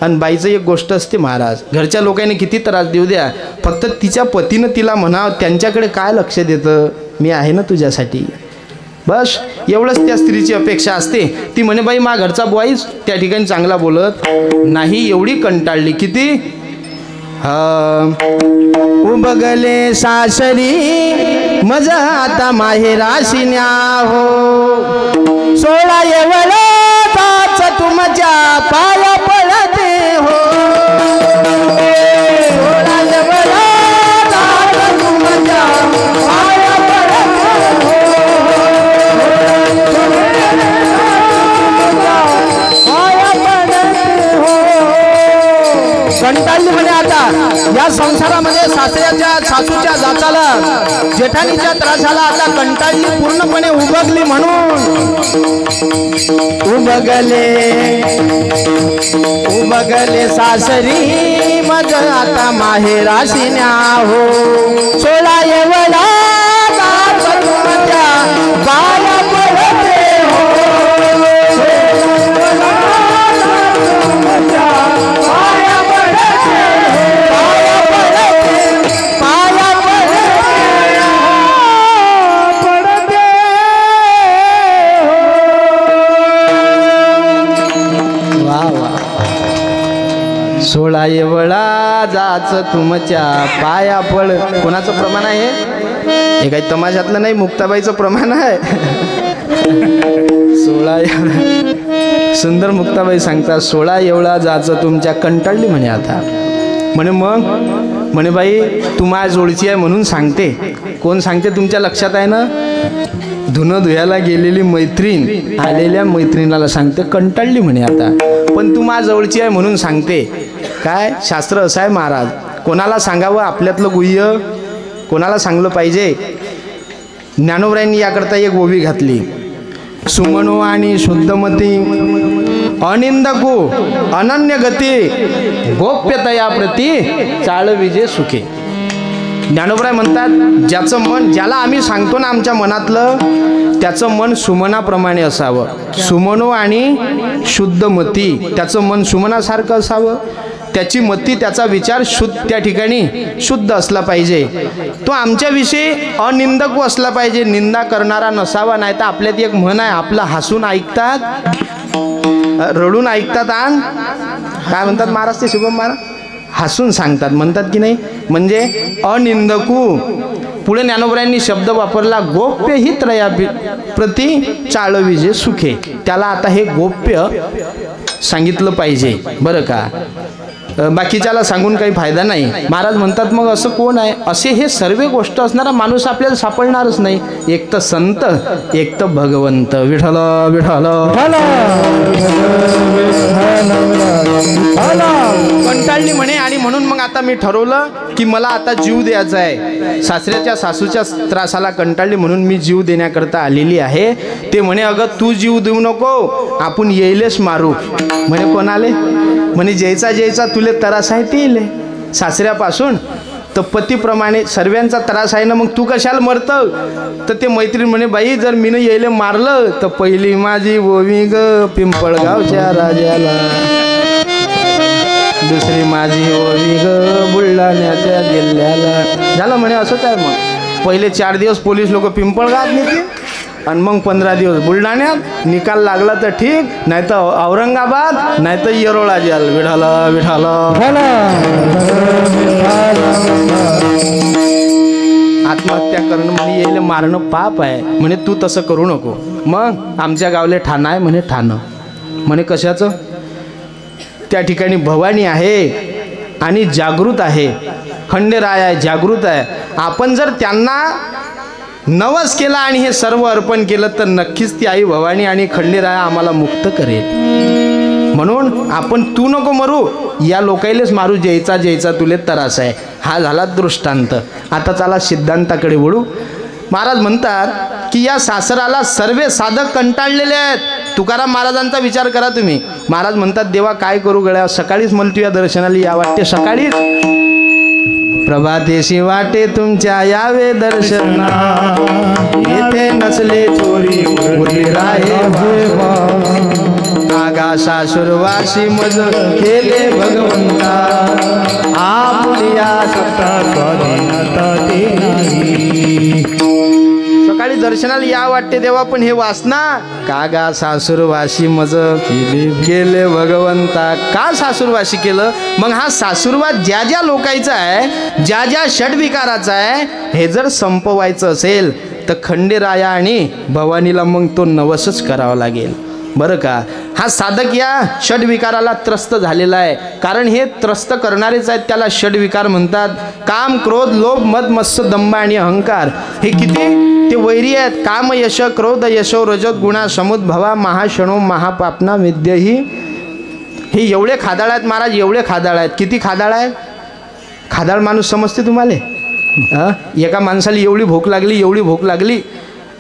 आणि बाईचं एक गोष्ट असते महाराज, घरच्या लोकांनी किती त्रास देऊ द्या, फक्त तिच्या पतीनं तिला म्हणा, त्यांच्याकडे काय लक्ष देतं, मी आहे ना तुझ्यासाठी. बस एवढंच त्या स्त्रीची अपेक्षा असते. ती म्हणे बाई मा घरचा बॉईच त्या ठिकाणी चांगला बोलत नाही, एवढी कंटाळली. किती? उबगले सासरी मज आता माहेराशी न्या हो, सोळा एवढा ताच तुमच्या पाया पडते हो, सोळा एवढा ताच तुमच्या पाया पडते हो, पाया पडते हो. कंटाळली म्हणे आता या संसारामध्ये, सासऱ्याच्या सासूच्या जाचाला जेठानीच्या त्रासाला आता कंटाळली, पूर्णपणे उबगली. म्हणून उबगले सासरी मज आता माहेराशी न्या हो, सोळा एवढा तुमच्या पाया पडते हो, सोळा एवढा जाच तुमच्या पाया पड. कोणाचं प्रमाण आहे हे? काही तमाशातलं नाही, मुक्ताबाईचं प्रमाण आहे. 16 एवढा सुंदर मुक्ताबाई सांगतात, 16 एवढा जाच तुमच्या. कंटाळली म्हणे आता. म्हणे मग म्हणे बाई तू माझ्या जोडची आहे म्हणून सांगते. कोण सांगते तुमच्या लक्षात आहे ना? धुणं धुयाला गेलेली मैत्रीण आलेल्या मैत्रिणीला सांगते, कंटाळली म्हणे आता, पण तू माझ्या जवळची आहे म्हणून सांगते. काय शास्त्र असं आहे महाराज, कोणाला सांगावं आपल्यातलं गुह्य कोणाला सांगलं पाहिजे. ज्ञानोबरायांनी याकरता एक ओवी घातली, सुमनो आणि शुद्धमती अनिंदकू अनन्य गती गोप्यतया प्रती चाळविजे सुखे. ज्ञानोबराय म्हणतात, ज्याचं मन, ज्याला आम्ही सांगतो ना आमच्या मनातलं, त्याचं मन सुमनाप्रमाणे असावं. सुमनो आणि शुद्धमती, त्याचं मन सुमनासारखं असावं. त्याची मती, त्याचा विचार शुद्ध, त्या ठिकाणी शुद्ध असला पाहिजे. तो आमच्याविषयी अनिंदकू असला पाहिजे, निंदा करणारा नसावा. नाही तर आपल्यात एक म्हण आहे, आपलं हसून ऐकतात रडून ऐकतात आणि काय म्हणतात महाराज ते शुभम महाराज, हसून सांगतात म्हणतात की नाही. म्हणजे अनिंदकू. पुढे ज्ञानोबरायांनी शब्द वापरला, गोप्य ही त्रया प्रति चाळविजे सुखे. त्याला आता हे गोप्य सांगितलं पाहिजे बरं का, बाकीच्याला सांगून काही फायदा नाही. महाराज म्हणतात मग असं कोण आहे? असे हे सर्व गोष्ट असणारा माणूस आपल्याला सापडणारच नाही. एक तर संत, एक तर भगवंत. विठ्ठल विठ्ठल. कंटाळली म्हणे आणि म्हणून मग आता मी ठरवलं की मला आता जीव द्यायचा आहे. सासऱ्याच्या सासूच्या त्रासाला कंटाळली म्हणून मी जीव देण्याकरता आलेली आहे. ते म्हणे अगं तू जीव देऊ नको, आपण येईलेच मारू. म्हणे कोणाले? म्हणे जयचा जयचा तुले त्रास आहे ते येईल सासऱ्यापासून, तर पतीप्रमाणे सर्वांचा त्रास आहे ना, मग तू कशाला मरतं? तर ते मैत्रीण म्हणे बाई जर मीनं येईल मारलं तर पहिली माझी ओवी ग पिंपळगावच्या राजाला, दुसरी माझी ओवी ग बुलढाण्याच्या जिल्ह्याला. झालं म्हणे असंच आहे. मग पहिले 4 दिवस पोलीस लोक पिंपळगावात नेते आणि मग 15 दिवस बुलढाण्यात. निकाल लागला तर ठीक, नाही तर औरंगाबाद, नाही तर येरोळा जेल. विठाला विठाला. आत्महत्या करणं म्हणे येईल मारणं पाप आहे. म्हणे तू तसं करू नको. मग आमच्या गावले ठाणं आहे म्हणे. ठाणं म्हणे कशाचं? त्या ठिकाणी भवानी आहे आणि जागृत आहे, खंडेराय आहे, जागृत आहे. आपण जर त्यांना नवस केला आणि हे सर्व अर्पण केलं तर नक्कीच ती आई भवानी आणि खंडेराय आम्हाला मुक्त करेल. म्हणून आपण तू नको मरू, या लोकायलेच मारू, जयचा जयचा तुले तरास आहे. हा झाला दृष्टांत. आता चला सिद्धांताकडे वळू. महाराज म्हणतात की या सासराला सर्व साधक कंटाळलेले आहेत. तुकाराम महाराजांचा विचार करा तुम्ही. महाराज म्हणतात देवा काय करू गड्या, सकाळीच मला तुझ्या दर्शनाला या वाटते, सकाळीच प्रभातेशी वाटे तुमच्या यावे दर्शना, येथे नसले चोरी मुरली राहे कागा सासुरवासी मज केले भगवंता, आपुलिया सत्ता स्वाधीनता ते नाही. सकाळी दर्शनाला या वाटते देवा, पण हे वासना कागा सासुरवासी मज केले भगवंता. का सासुरवासी केलं? मग हा सासुरवास ज्या ज्या लोकांचा आहे, ज्या ज्या षडविकाराचा आहे, हे जर संपवायचं असेल तर खंडेराया आणि भवानीला मग तो नवसच करावा लागेल, बरं का. हा साधक या षडविकाराला त्रस्त झालेला आहे, कारण हे त्रस्त करणारेच आहेत, त्याला षडविकार म्हणतात. काम, क्रोध, लोभ, मद, मत्स्य, दंभ आणि अहंकार हे किती ते वैरी आहेत. काम, यश, क्रोध, यशो, रजत, गुणा, समुद्भवा, महाशणो, महापापना, विद्यही. हे एवढे खादाळ आहेत महाराज, एवढे खादाळ आहेत. किती खादाळ आहे? खादाळ माणूस समजते तुम्हाला? एका माणसाला एवढी भूक लागली, एवढी भूक लागली,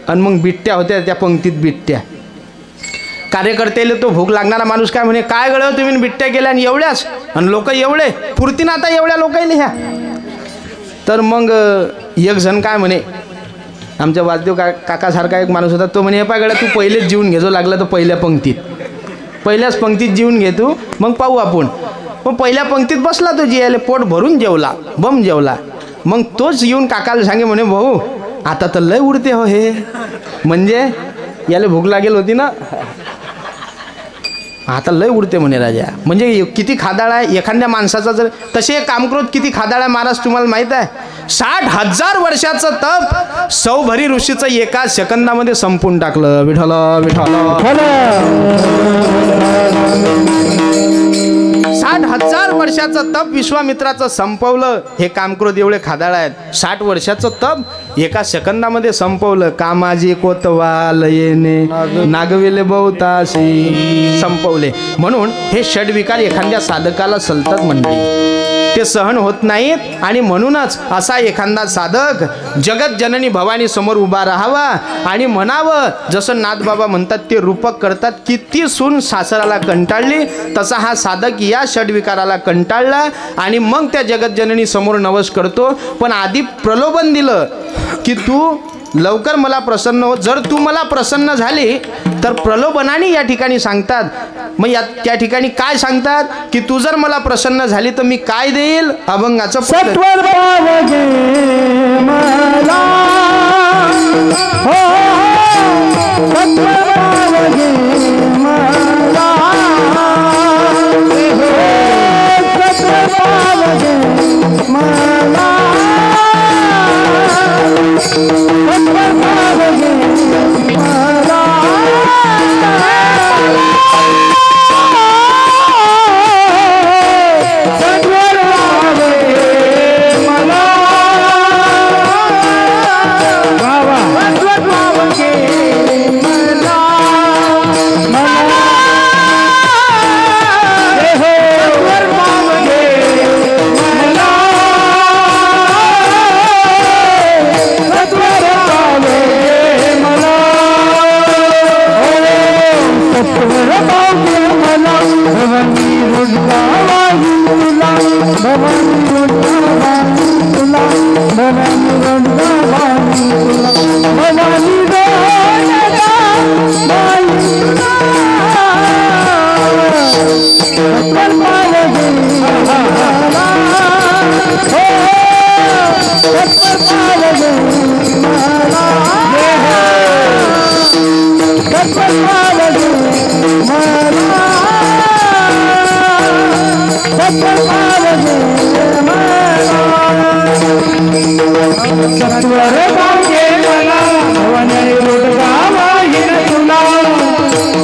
आणि मग बिट्ट्या होत्या त्या पंक्तीत, बिट्ट्या. कार्यकर्त्याला तो भूक लागणारा माणूस काय म्हणे, काय गळ तुम्ही बिट्ट्या केल्या आणि एवढ्याच, आणि लोक एवढे पुरती ना आता एवढ्या लोकायले ह्या. तर मग एक जण काय म्हणे, आमच्या वासदेव काकासारखा एक माणूस होता, तो म्हणे हे पाय गड्या तू पहिलेच जीवन घेजो लागला तर पहिल्या पंक्तीत, पहिल्याच पंक्तीत जीवन घे तू, मग पाहू आपण. मग पहिल्या पंक्तीत बसला तो जियाले, पोट भरून जेवला, बम जेवला. मग तोच येऊन काकाला सांगे म्हणे भाऊ आता तर लय उडते हो हे, म्हणजे याला भूक लागेल होती ना, आता लय उडते म्हणे राजा. म्हणजे किती खादाळ आहे एखाद्या माणसाचा. जर तसे कामक्रोध किती खादाळ आहे महाराज तुम्हाला माहीत आहे? 60,000 वर्षाचं तप सौभरी ऋषीचं एका सेकंदामध्ये संपून टाकलं. विठ्ठल विठ्ठल. 60,000 वर्षाचं तप विश्वामित्राचं संपवलं. हे कामक्रोध एवढे खादाळ आहेत. 60 वर्षाचं तप एका सेकंदामध्ये संपवलं. कामाजी कोतवाल येणे नागविले बहुताशी संपवले. म्हणून हे षडविकार एखाद्या साधकाला सलतात मंडळी, ते सहन होत नाहीत. आणि म्हणूनच असा एखादा साधक जगत जननी भवानी समोर उभा राहावा आणि म्हणावं, जसं नाथबाबा म्हणतात ते रूपक करतात, किती सून सासराला कंटाळली, तसा हा साधक या षडविकाराला कंटाळला आणि मग त्या जगत जननी समोर नवस करतो. पण आधी प्रलोभन दिलं की तू लवकर मला प्रसन्न हो. जर तू मला प्रसन्न झाली तर प्रलोभनाने या ठिकाणी सांगतात. मग या त्या ठिकाणी काय सांगतात की तू जर मला प्रसन्न झाली तर मी काय देईल? अभंगाचं सत्वर पावगे मला हो, सत्वर पावगे मला सत्वर पावगे मला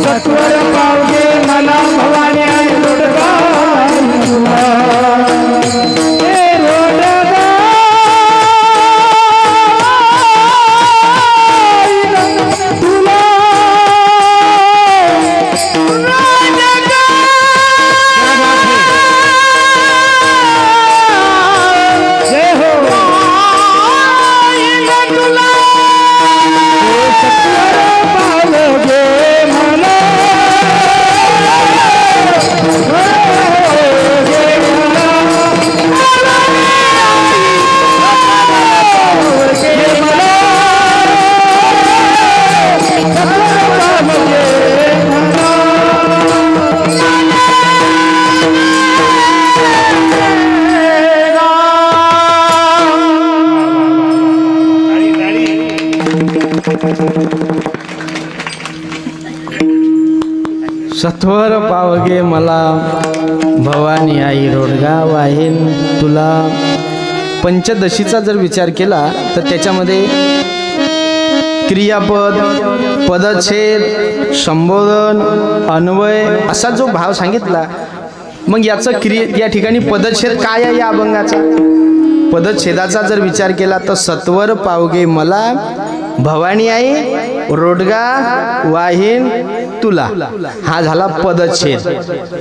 सत्वर पावगे मला सत्वर पावगे मला भवानी आई रोडगा वाहीन तुला. पंचदशीचा जर विचार केला तर त्याच्यामध्ये क्रियापद, पदच्छेद, संबोधन, अन्वय असा जो भाव सांगितला. मग याचं या ठिकाणी पदच्छेद काय आहे या अभंगाचा? पदच्छेदाचा जर विचार केला तर सत्वर पावगे मला भवानी आई रोडगा वाहीन तुला, हा झाला पदच्छेद.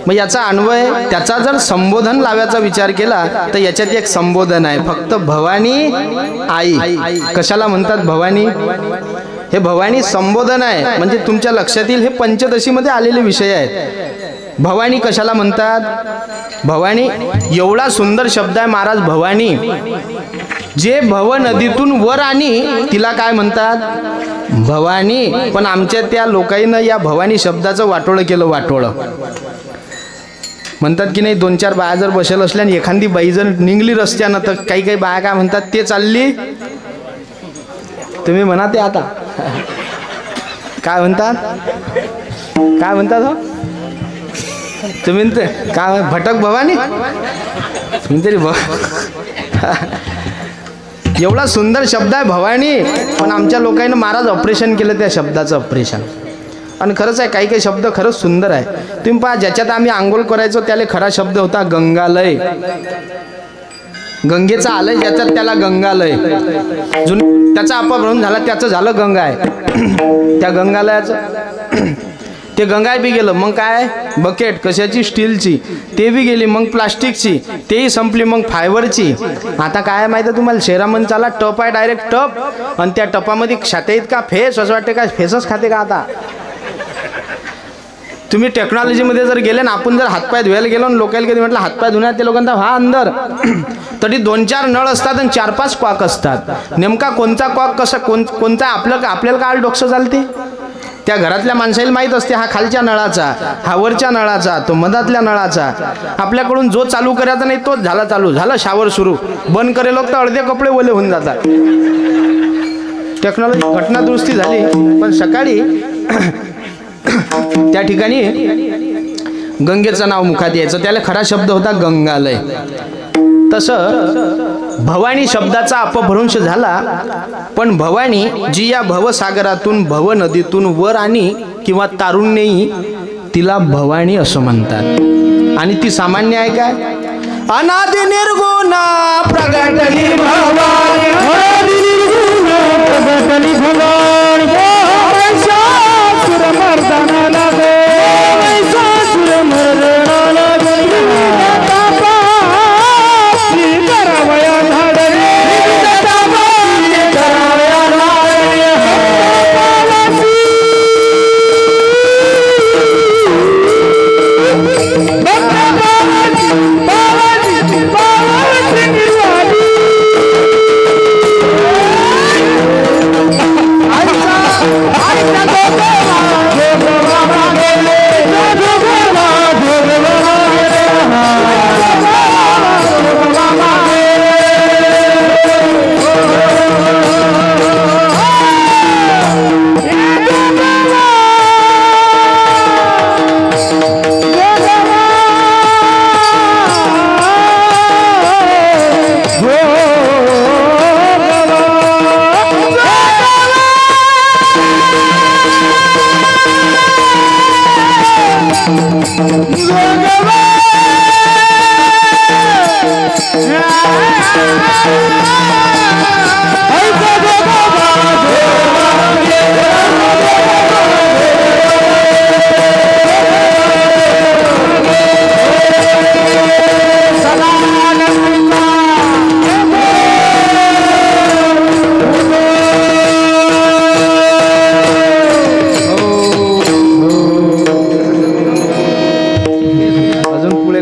मग याचा अन्वय, त्याचा जर संबोधन लावायचा विचार केला तर याच्यात एक संबोधन आहे फक्त भवानी आई. कशाला म्हणतात भवानी? हे भवानी संबोधन आहे. म्हणजे तुमच्या लक्षात येईल हे पंचदशीमध्ये आलेले विषय आहेत. भवानी कशाला म्हणतात? भवानी एवढा सुंदर शब्द आहे महाराज भवानी. जे भव नदीतून वर आणि तिला काय म्हणतात? भवानी. पण आमच्या त्या लोकांनी या भवानी शब्दाचं वाटोळं केलं. वाटोळं म्हणतात की नाही, 2-4 बाया जर बसेल असल्या आणि एखादी बाई जर निघली रस्त्यानं तर काही काही बाया काय म्हणतात? ते चालली. तुम्ही म्हणा ते आता काय म्हणतात? काय म्हणतात हो तुम्ही? काय भटक भवानी तरी एवढा सुंदर शब्द आहे भवानी. पण आमच्या लोकांनी महाराज ऑपरेशन केलं त्या शब्दाचं, ऑपरेशन. आणि खरंच आहे, काही काही शब्द खरंच सुंदर आहे. तुम्ही पहा, ज्याच्यात आम्ही आंघोळ करायचो त्याला खरा शब्द होता गंगालय. गंगेचा आलय ज्याच्यात त्याला गंगालय. त्याचा अपभ्रंश झाला, त्याचं झालं गंगाय. त्या गंगालयाचं ते गंगाय बी गेलं. मग काय? बकेट कशाची? स्टीलची. ते बी गेली. मग प्लास्टिकची, तेही संपली. मग फायबरची. आता काय माहिती आहे तुम्हाला? शहरामध्ये चाला टप आहे, डायरेक्ट टप. आणि त्या टपामध्ये खाते का फेस? असं वाटते काय फेसच खाते का आता? तुम्ही टेक्नॉलॉजीमध्ये जर गेले ना, आपण जर हातपाय धुवायला गेलो आणि लोकांना कधी म्हटलं हातपाय धुण्यात, ते लोकांना हा अंदर तरी 2-4 नळ असतात आणि 4-5 कॉक असतात. नेमका कोणता कॉक कसा कोणता आपल्याला काय डोकं चालते? त्या घरातल्या माणसाला माहीत असते हा खालच्या नळाचा, हा वरच्या नळाचा, तो मधातल्या नळाचा. आपल्याकडून जो चालू करायचा नाही तोच झाला चालू. झालं शावर सुरू. बंद करेल तर अर्धे कपडे ओले होऊन जातात. टेक्नॉलॉजी घटना दुरुस्ती झाली. पण सकाळी त्या ठिकाणी गंगेचं नाव मुखात यायचं. त्याला खरा शब्द होता गंगालय. तसं भवानी शब्दाचा अपभ्रंश झाला. पण भवानी जी या भवसागरातून, भव नदीतून वर आणि किंवा तारुण्यही तिला भवानी असं म्हणतात. आणि ती सामान्य आहे काय? अनादि निर्गुण प्रगटली भवानी, अनादि निर्गुण प्रगटली भवानी. मर्दना लागे सुर मर्दना लागे करावया धाडरे करावया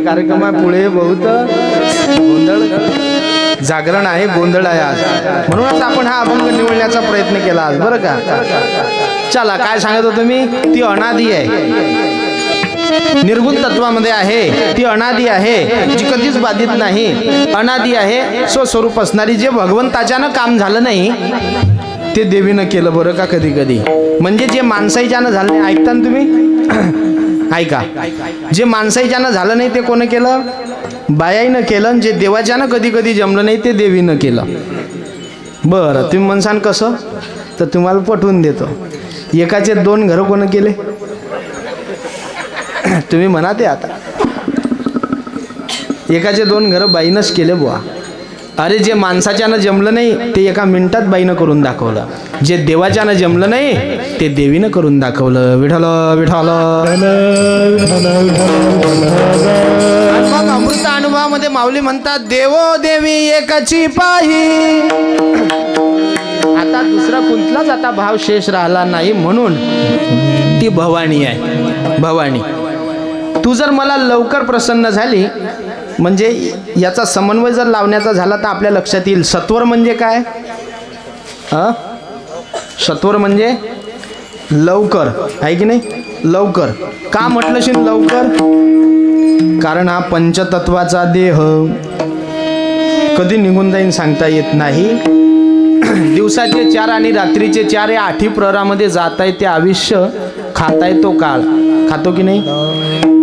कार्यक्रम आहे. पुढे बहुत गोंधळ जागरण आहे, गोंधळ आहे आज. म्हणूनच आपण हा अभंग निवडण्याचा प्रयत्न केला आज. बरं का? चला, काय सांगत होतो मी? ती अनादी आहे, निर्गुण तत्वामध्ये आहे. ती अनादी आहे, जी कधीच बाधित नाही. अनादी आहे, स्वस्वरूप असणारी. जे भगवंताच्यानं काम झालं नाही ते देवीनं केलं. बरं का? कधी कधी म्हणजे जे माणसाच्यानं झालं नाही. ऐकता ना तुम्ही? ऐका, जे माणसाच्यानं झालं नाही ते कोण केलं? बायाईनं केलं. जे देवाच्यानं कधी कधी जमलं नाही ते देवीनं केलं. बरं, तुम्ही म्हणसान कसं? तर तुम्हाला पटवून देतो. एकाचे 2 घरं कोण केले? तुम्ही म्हणा ते आता. एकाचे 2 घरं बाईनंच केले बुवा. अरे जे माणसाच्यानं जमलं नाही ते एका मिनिटात बाईनं करून दाखवलं. जे देवाच्यानं जमलं नाही ते देवीनं करून दाखवलं. विठ्ठल विठ्ठल. मग अमृत अनुभवामध्ये माऊली म्हणतात, देवो देवी एकाची पाही. आता दुसरा कुठलाच आता भाव शेष राहिला नाही, म्हणून ती भवानी आहे. भवानी, तू जर मला लवकर प्रसन्न झाली, म्हणजे याचा समन्वय जर लावण्याचा झाला तर आपल्या लक्षात येईल. सत्वर म्हणजे काय? सत्वर म्हणजे लवकर, आहे की नाही? लवकर का म्हटलं शिन लवकर? कारण हा पंचतत्वाचा देह कधी निघून जाईन सांगता येत नाही. दिवसाचे 4 आणि रात्रीचे 4 या 8 प्रहरामध्ये जाताय ते आयुष्य, खाताय तो काळ. खातो की नाही?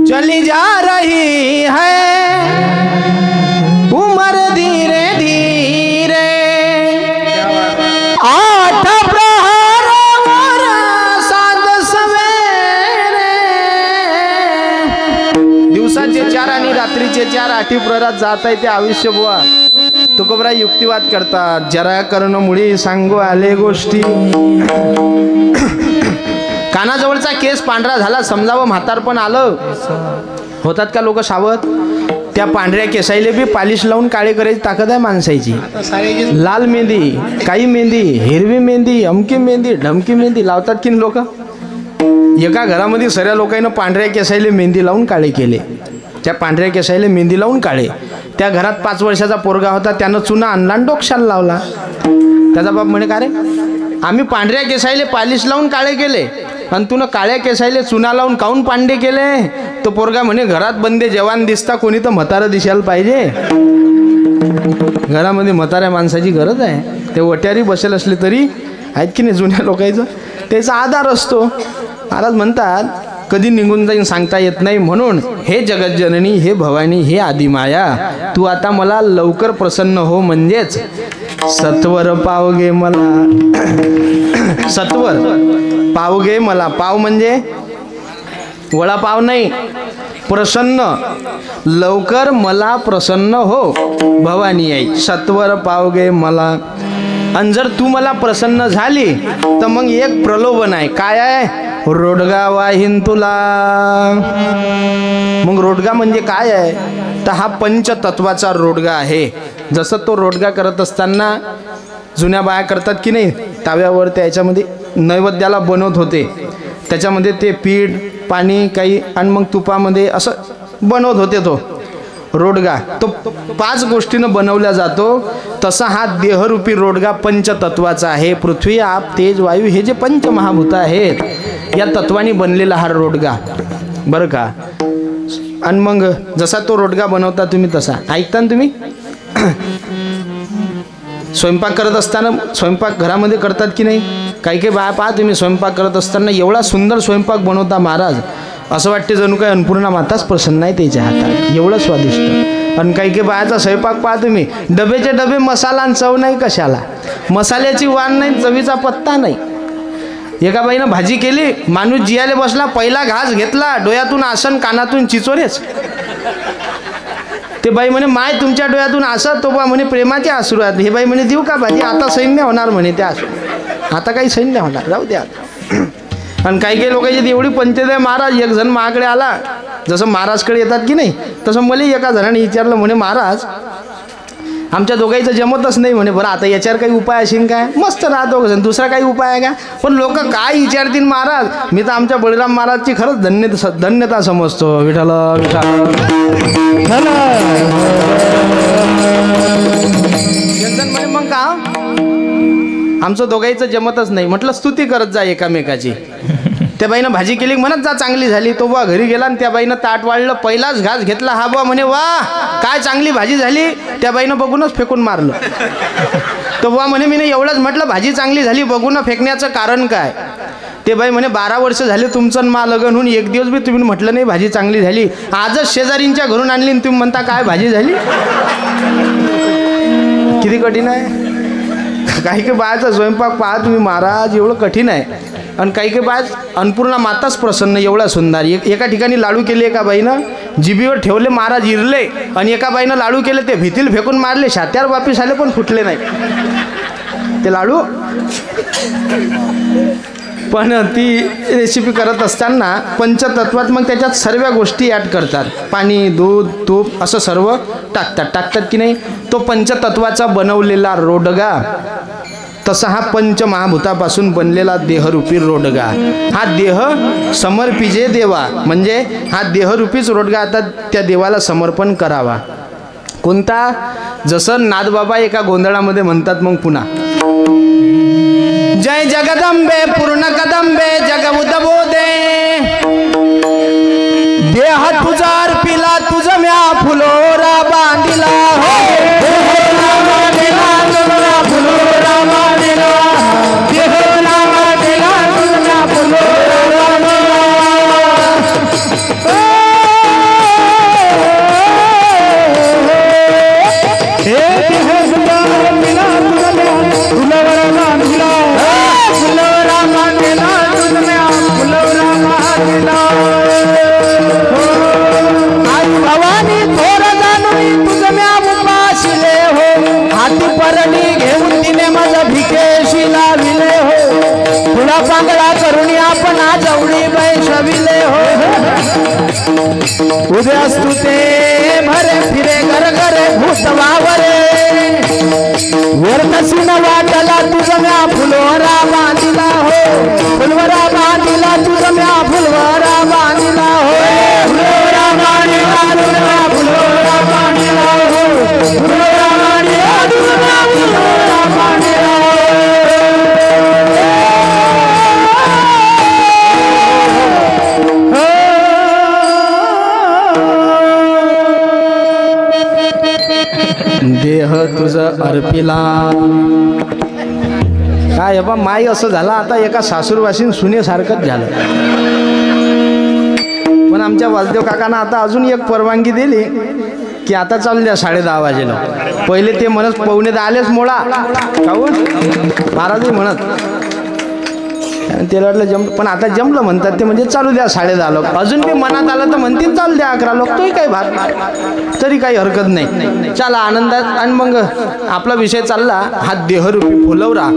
चली जा रही है उम्र धीरे धीरे, 8 प्रहर और 7 सवेरे. दिवसाचे 4 आणि रात्रीचे 4 8 प्रहरात जात आहे ते आयुष्य बुवा. तुकोबराय युक्तिवाद करतात, जरा करण मुळी सांगू आले गोष्टी. कानाजवळचा केस पांढरा झाला समजावं म्हातारपण आलं. होतात का लोक सावध? त्या पांढऱ्या केसाईले बी पालिश लावून काळे करायची ताकद आहे माणसाची. लाल मेहंदी, काळी मेहंदी, हिरवी मेहंदी, अमकी मेहंदी, ढमकी मेहंदी लावतात की लोक. एका घरामध्ये सगळ्या लोकांना पांढऱ्या केसाईले मेहंदी लावून काळे केले. त्या पांढऱ्या केसाईले मेहंदी लावून काळे. त्या घरात 5 वर्षाचा पोरगा होता, त्यानं चुना आणला आणि डोक्याला लावला. त्याचा बाप म्हणे, का रे आम्ही पांढऱ्या केसाईले पालिश लावून काळे केले आणि तुनं काळ्या केसाईले चुना लावून काऊन पांढरे केले? तो पोरगा म्हणे, घरात बंदे जवान दिसता, कोणी तर म्हातारं दिसायला पाहिजे. घरामध्ये म्हाताऱ्या माणसाची गरज आहे. ते वट्यारी बसेल असले तरी आहेत की नाही, जुन्या लोकांचं त्याचा आधार असतो. महाराज म्हणतात कधी निघून जाईन सांगता येत नाही, म्हणून हे जगज्जननी, हे भवानी, हे आदिमाया, तू आता मला लवकर प्रसन्न हो, म्हणजेच सत्वर पावगे मला. सत्वर पावगे मला. पाव म्हणजे वडापाव नाही, प्रसन्न. लवकर मला प्रसन्न हो भवानी आई, सत्वर पावगे मला. आणि जर तू मला प्रसन्न झाली तर मग एक प्रलोभन आहे. काय आहे? रोडगा वाहीन तुला. मग रोडगा म्हणजे काय आहे? तर हा पंचतत्वाचा रोडगा आहे. जसं तो रोडगा करत असताना जुन्या बाया करतात की नाही, ताव्यावर त्याच्यामध्ये नैवेद्याला बनवत होते. त्याच्यामध्ये ते पीठ, पाणी काही आणि मग तुपामध्ये असं बनवत होते. तो रोडगा तो 5 गोष्टीनं बनवला जातो. तसा हा देहरूपी रोडगा पंचतत्वाचा आहे. पृथ्वी, आप, तेज, वायू हे जे पंचमहाभूत आहेत, या तत्वानी बनलेला हा रोडगा, बरं का. आणि मग जसा तो रोडगा बनवता तुम्ही तसा ऐकता ना तुम्ही. स्वयंपाक करत असताना, स्वयंपाक घरामध्ये करतात की नाही, काही काही बाया पहा तुम्ही, स्वयंपाक करत असताना एवढा सुंदर स्वयंपाक बनवता महाराज, असं वाटते जणू काही अन्नपूर्णा माताच प्रसन्न आहे त्याच्या हातात, एवढं स्वादिष्ट. आणि काही काही बायाचा स्वयंपाक पहा तुम्ही, डबेचे डबे मसाला आणि चव नाही कशाला. मसाल्याची वाण नाही, चवीचा पत्ता नाही. एका बाईनं भाजी केली, माणूस जियाले बसला, पहिला घास घेतला, डोळ्यातून आसन, कानातून चिचोरेच. ते बाई म्हणे, माय तुमच्या डोळ्यातून असं, तो बा म्हणे प्रेमाचे अश्रू आहेत. हे बाई म्हणे, देऊ का भाजी? आता सैन्य होणार म्हणे त्या अश्रू, आता काही सैन्य होणार, जाऊ द्या. आणि काही काही लोकांची एवढी पंचायत आहे महाराज. एक जण माझ्याकडे आला, जसं महाराजकडे येतात की नाही तसं मला एका जणाने विचारलं, म्हणे महाराज आमच्या दोघांचं जमतच नाही म्हणे, बरं आता याच्यावर काही उपाय असेल काय? मस्त राहतो दुसरा काही उपाय आहे का? पण लोक काय विचारतील महाराज. मी तर आमच्या बळीराम महाराजची खरंच धन्यता समजतो. विठ्ठल विठ्ठल. म्हणे मग का आमचं दोघांचं जमतच नाही. म्हटलं स्तुती करत जा एकामेकाची. त्या बाईनं भाजी केली, म्हणत जा चांगली झाली. तो बा घरी गेला आणि त्या बाईनं ताट वाढलं, पहिलाच घास घेतला. हा बा म्हणे, वा काय चांगली भाजी झाली. त्या बाईनं बघूनच फेकून मारलं. तो बा म्हणे, मी एवढंच म्हटलं भाजी चांगली झाली, बघून फेकण्याचं कारण काय? ते बाई म्हणे 12 वर्ष झाले तुमचं मा लग्न होऊन एक दिवस बी तुम्ही म्हटलं नाही भाजी चांगली झाली, आजच शेजारींच्या घरून आणली आणि तुम्ही म्हणता काय भाजी झाली. किती कठीण आहे. काही काही बायाचा स्वयंपाक पहा तुम्ही महाराज, एवढं कठीण आहे. आणि काही काही बाय अन्नपूर्णा माताच प्रसन्न, एवढा सुंदर. एका ठिकाणी लाडू केले एका बाईनं, जिभीवर ठेवले महाराज इरले, आणि एका बाईनं लाडू केले ते भीतील फेकून मारले, शात्यावर वापिस आले पण फुटले नाही ते लाडू. पण ती रेसिपी करत असताना पंचतत्वात मग त्याच्यात सर्व गोष्टी ॲड करतात, पाणी दूध तूप असं सर्व टाकतात की नाही. तो पंचतत्वाचा बनवलेला रोडगा, तसा हा पंचमहाभूतापासून बनलेला देहरूपी रोडगा. हा देह समर्पिजे देवा, म्हणजे हा देहरूपीच रोडगा आता त्या देवाला समर्पण करावा. कोणता? जसं नादबाबा एका गोंधळामध्ये म्हणतात मग पुन्हा, जय जगदंबे पूर्ण कदंबे जग उदबोधे, देह तुझा अर्पिला तुझ म्या फुलोरा बांधिला हो, फुलोरा बांधिला, देह नावा दिला तुझ म्या फुलोरा बांधिला. हे देह तुझा अर्पिला तुझ म्या फुलोरा बांधिला, फुलोरा बांधिला तुझ म्या फुलोरा बांधिला. भवानी थोर जाणून तुझ म्या उपाशिले हो, हाती परणी घेऊन तिने माझा भिकेशी लाविले हो, पुढा पांगळा करून आपण जवळी बैसविले हो. उद्यास्तु ते भरे फिरे घर घरे भूत वावरे, व्यर्थसी न वाटला तुझ म्या फुलवरा बांधिला हो, फुलवरा बांधिला तुझ म्या फुलवरा बांधिला हो, फुलवरा बांधिला तुझ म्या फुलवरा बांधिला हो, फुलवरा बांधिला तुझ म्या फुलवरा बांधिला हो. देह तुझ अर्पिला. काय बा माई असं झालं, आता एका सासूरवासीन सुनेसारखंच झालं. पण आमच्या वासदेव काकांना आता अजून एक परवानगी दिली की आता चालू द्या 10:30 वाजेला. पहिले ते म्हणत 9:45 मोळा काहून महाराजही म्हणत, त्याला वाटलं जमलं, पण आता जमलं म्हणतात ते, म्हणजे चालू द्या 10:30 लोक. अजून बी मनात आलं तर म्हणतील चालू द्या 11 लोक, तोही काही भाग तरी काही हरकत नाही. चला आनंदात. आणि मग आपला विषय चालला, हा देहरूपी फुलवरा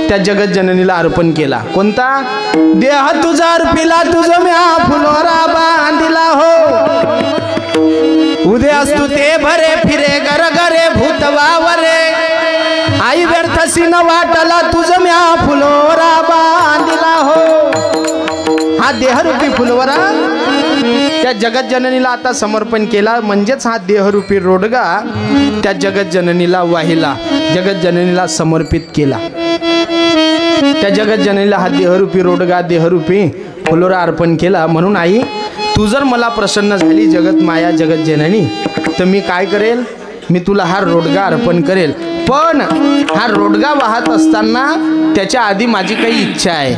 त्या जगत जननीला अर्पण केला. कोणता? देह तुझा अर्पिला तुझ म्या फुलवरा बांधिला हो, उद्यास्तु ते भरे फिरे घर घरे भूत वावरे, आई व्यर्थसी न वाटला तुझ म्या फुलोरा बांधिला हो. हा देहरूपी फुलवरा त्या जगत जननीला आता समर्पण केला. म्हणजेच हा देहरूपी रोडगा त्या जगत जननीला वाहिला, जगत जननीला समर्पित केला. त्या जगत जननीला हा देहरूपी रोडगा देहरूपी फुलोरा अर्पण केला. म्हणून आई तू जर मला प्रसन्न झाली जगत माया जगत जननी, तर मी काय करेल, मी तुला हा रोडगा अर्पण करेल. पण हा रोडगा वाहत असताना त्याच्या आधी माझी काही इच्छा आहे,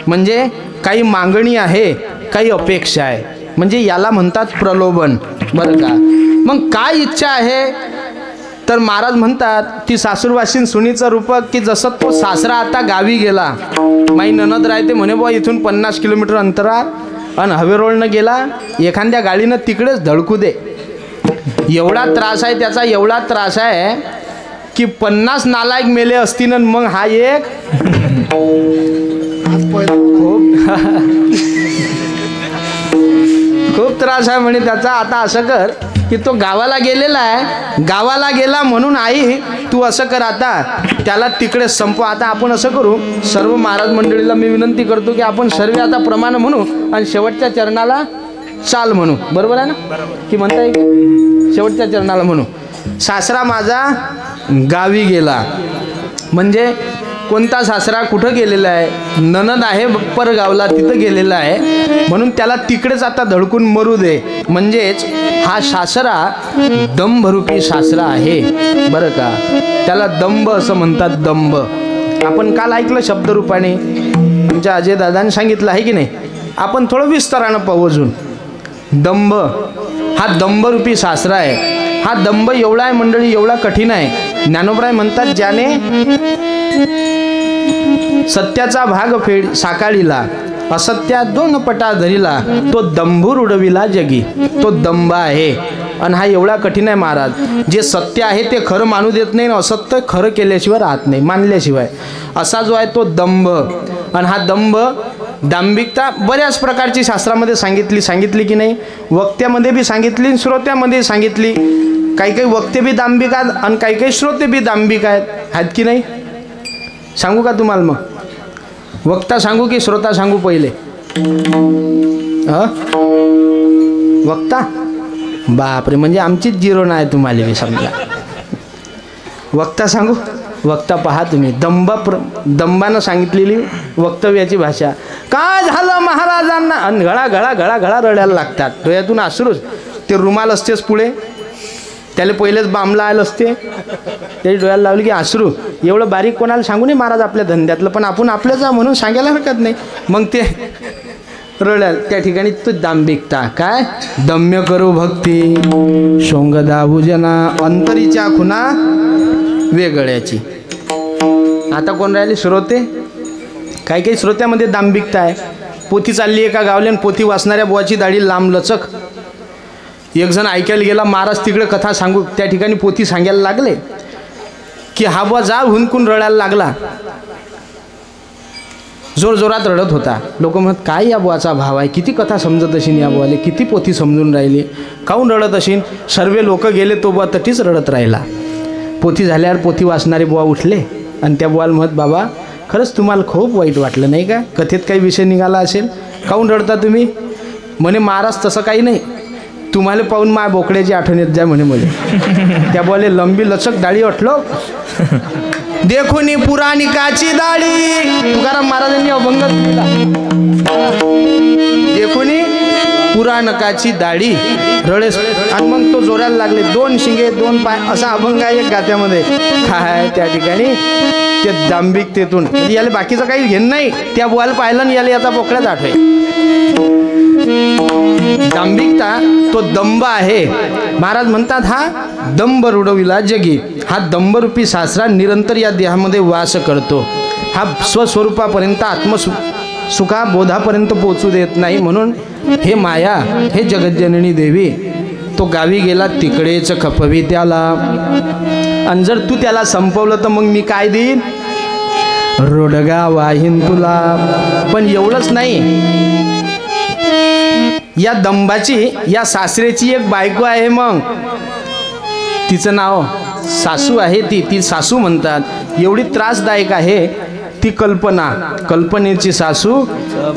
म्हणजे काही मागणी आहे, काही अपेक्षा आहे. म्हणजे याला म्हणतात प्रलोभन, बरं का. मग काय इच्छा आहे, तर महाराज म्हणतात ती सासूरवासीन सुनीचं रूपक, की जसं तो सासरा आता गावी गेला, माई ननद राहते म्हणे बुवा इथून 50 किलोमीटर अंतरात, आणि हवेरोळनं गेला, एखाद्या गाडीनं तिकडेच धडकू दे. एवढा त्रास आहे त्याचा, एवढा त्रास आहे की 50 नालायक मेले असतील. मग हा एक खूप त्रास आहे म्हणे त्याचा. आता असं कर की तो गावाला गेलेला आहे, गावाला गेला म्हणून आई तू असं कर, आता त्याला तिकडे संपव. आता आपण असं करू, सर्व महाराज मंडळीला मी विनंती करतो की आपण सर्व आता प्रमाण म्हणू आणि शेवटच्या चरणाला चाल म्हणू. बरोबर आहे ना, की म्हणता येईल शेवटच्या चरणाला म्हणू. सासरा माझा गावी गेला, म्हणजे कोणता सासरा कुठं गेलेला आहे, ननद आहे परगावला तिथं गेलेला आहे, म्हणून त्याला तिकडेच आता धडकून मरू दे. म्हणजेच हा सासरा दंभरूपी सासरा आहे, बरं का. त्याला दंभ असं म्हणतात, दंभ. आपण काल ऐकलं शब्दरूपाने, तुमच्या अजय दादाने सांगितलं आहे की नाही. आपण थोडं विस्तारानं पाहू अजून. दंभ हा दंभरूपी सासरा आहे. हा दंभ एवढा आहे मंडळी, एवढा कठीण आहे. ज्ञानोबराय म्हणतात, ज्याने सत्याचा भाग फेड साकाळीला, असत्या दोन पटा धरिला, तो दंभूर उडविला जगी. तो दंभ आहे. आणि हा एवढा कठीण आहे महाराज. जे सत्य आहे ते खरं मानू देत नाही, असत्य खरं केल्याशिवाय राहत नाही, मानल्याशिवाय. असा जो आहे तो दंभ. आणि हा दंभ, दांभिकता बऱ्याच प्रकारची शास्त्रामध्ये सांगितली की नाही. वक्त्यामध्ये बी सांगितली, श्रोत्यामध्ये सांगितली. काही काही वक्ते बी दांभिक आहेत आणि काही काही श्रोते बी दांभिक आहेत की नाही. सांगू का तुम्हाला मग? वक्ता सांगू की श्रोता सांगू पहिले? वक्ता? बापरे, म्हणजे आमचीच जिरो नाही तुम्हाला मी समजा. वक्ता सांगू? वक्ता पहा तुम्ही. दंभानं सांगितलेली वक्तव्याची भाषा. काय झालं महाराजांना? आणि घळा घळा घळा घळा रडायला लागतात. डोळ्यातून अश्रूच. ते रुमाल असतेच पुढे, त्याला पहिलेच बांबला आलं असते, त्याची डोळ्याला लावली की अश्रू. एवढं बारीक कोणाला सांगू नये महाराज आपल्या धंद्यातलं, पण आपण आपल्याच म्हणून सांगायला हरकत नाही. मग ते रडाल. त्या ठिकाणी तो दांभिकता. काय? दम्य करू भक्ती शोंग दाबू जना, अंतरीच्या खुना वेगळ्याची. आता कोण राहिले? श्रोते. काही काही श्रोत्यामध्ये दांभिकता आहे. पोथी चालली एका गावल्यान, पोथी वाचणाऱ्या बुवाची दाढी लांब लचक. एक जण ऐकायला गेला, महाराज तिकडे कथा सांगू. त्या ठिकाणी पोथी सांगायला लागले की हा बुवा जा हुंकून रडायला लागला. जोर जोरात रडत होता. लोक म्हणत, काय या बुवाचा भाव आहे? किती कथा समजत असेल या बुवाले, किती पोथी समजून राहिली, काहून रडत असेल? सर्व लोक गेले, तो बुवा तटीच रडत राहिला. पोथी झाल्यावर पोथी वाचणारे बुवा उठले आणि त्या बुवाला म्हणत, बाबा खरंच तुम्हाला खूप वाईट वाटलं नाही का? कथेत काही विषय निघाला असेल, काहून रडता तुम्ही? म्हणे, महाराज तसं काही नाही, तुम्हाला पाहून माय बोकड्याची आठवण येत जाय म्हणे मला. त्या बोले, लंबी लचक दाढी अठलो देखुनी पुराणिकाची दाढी. तुकाराम महाराजांनी अभंग दिला. देखुनी पुराणकाची दाढी रडेस. आणि मग तो जोरायला लागले. 2 शिंगे 2 पाय असा अभंग आहे एक गात्यामध्ये. काय त्या ठिकाणी ते दांभिकतेतून, म्हणजे याला बाकीचं काही घेणं नाही. त्या बुवाला पाहिलं आणि याला याचा बोकड्याच आठवे. दांभिकता तो दंभ आहे. महाराज म्हणतात, हा दंभ रुडविला जगी. हा दंभरूपी सासरा निरंतर या देहामध्ये वास करतो. हा स्वस्वरूपापर्यंत आत्मसुखा बोधापर्यंत पोचू देत नाही. म्हणून हे माया, हे जगज्जननी देवी, तो गावी गेला तिकडेच खपवी त्याला. आणि जर तू त्याला संपवलं तर मग मी काय देईन? रोडगा वाहीन तुला. पण एवढंच नाही, या दंभाची, या सासरेची एक बायको आहे. मग तिचं नाव सासू आहे. ती सासू म्हणतात. एवढी त्रासदायक आहे ती कल्पना. कल्पनेची सासू,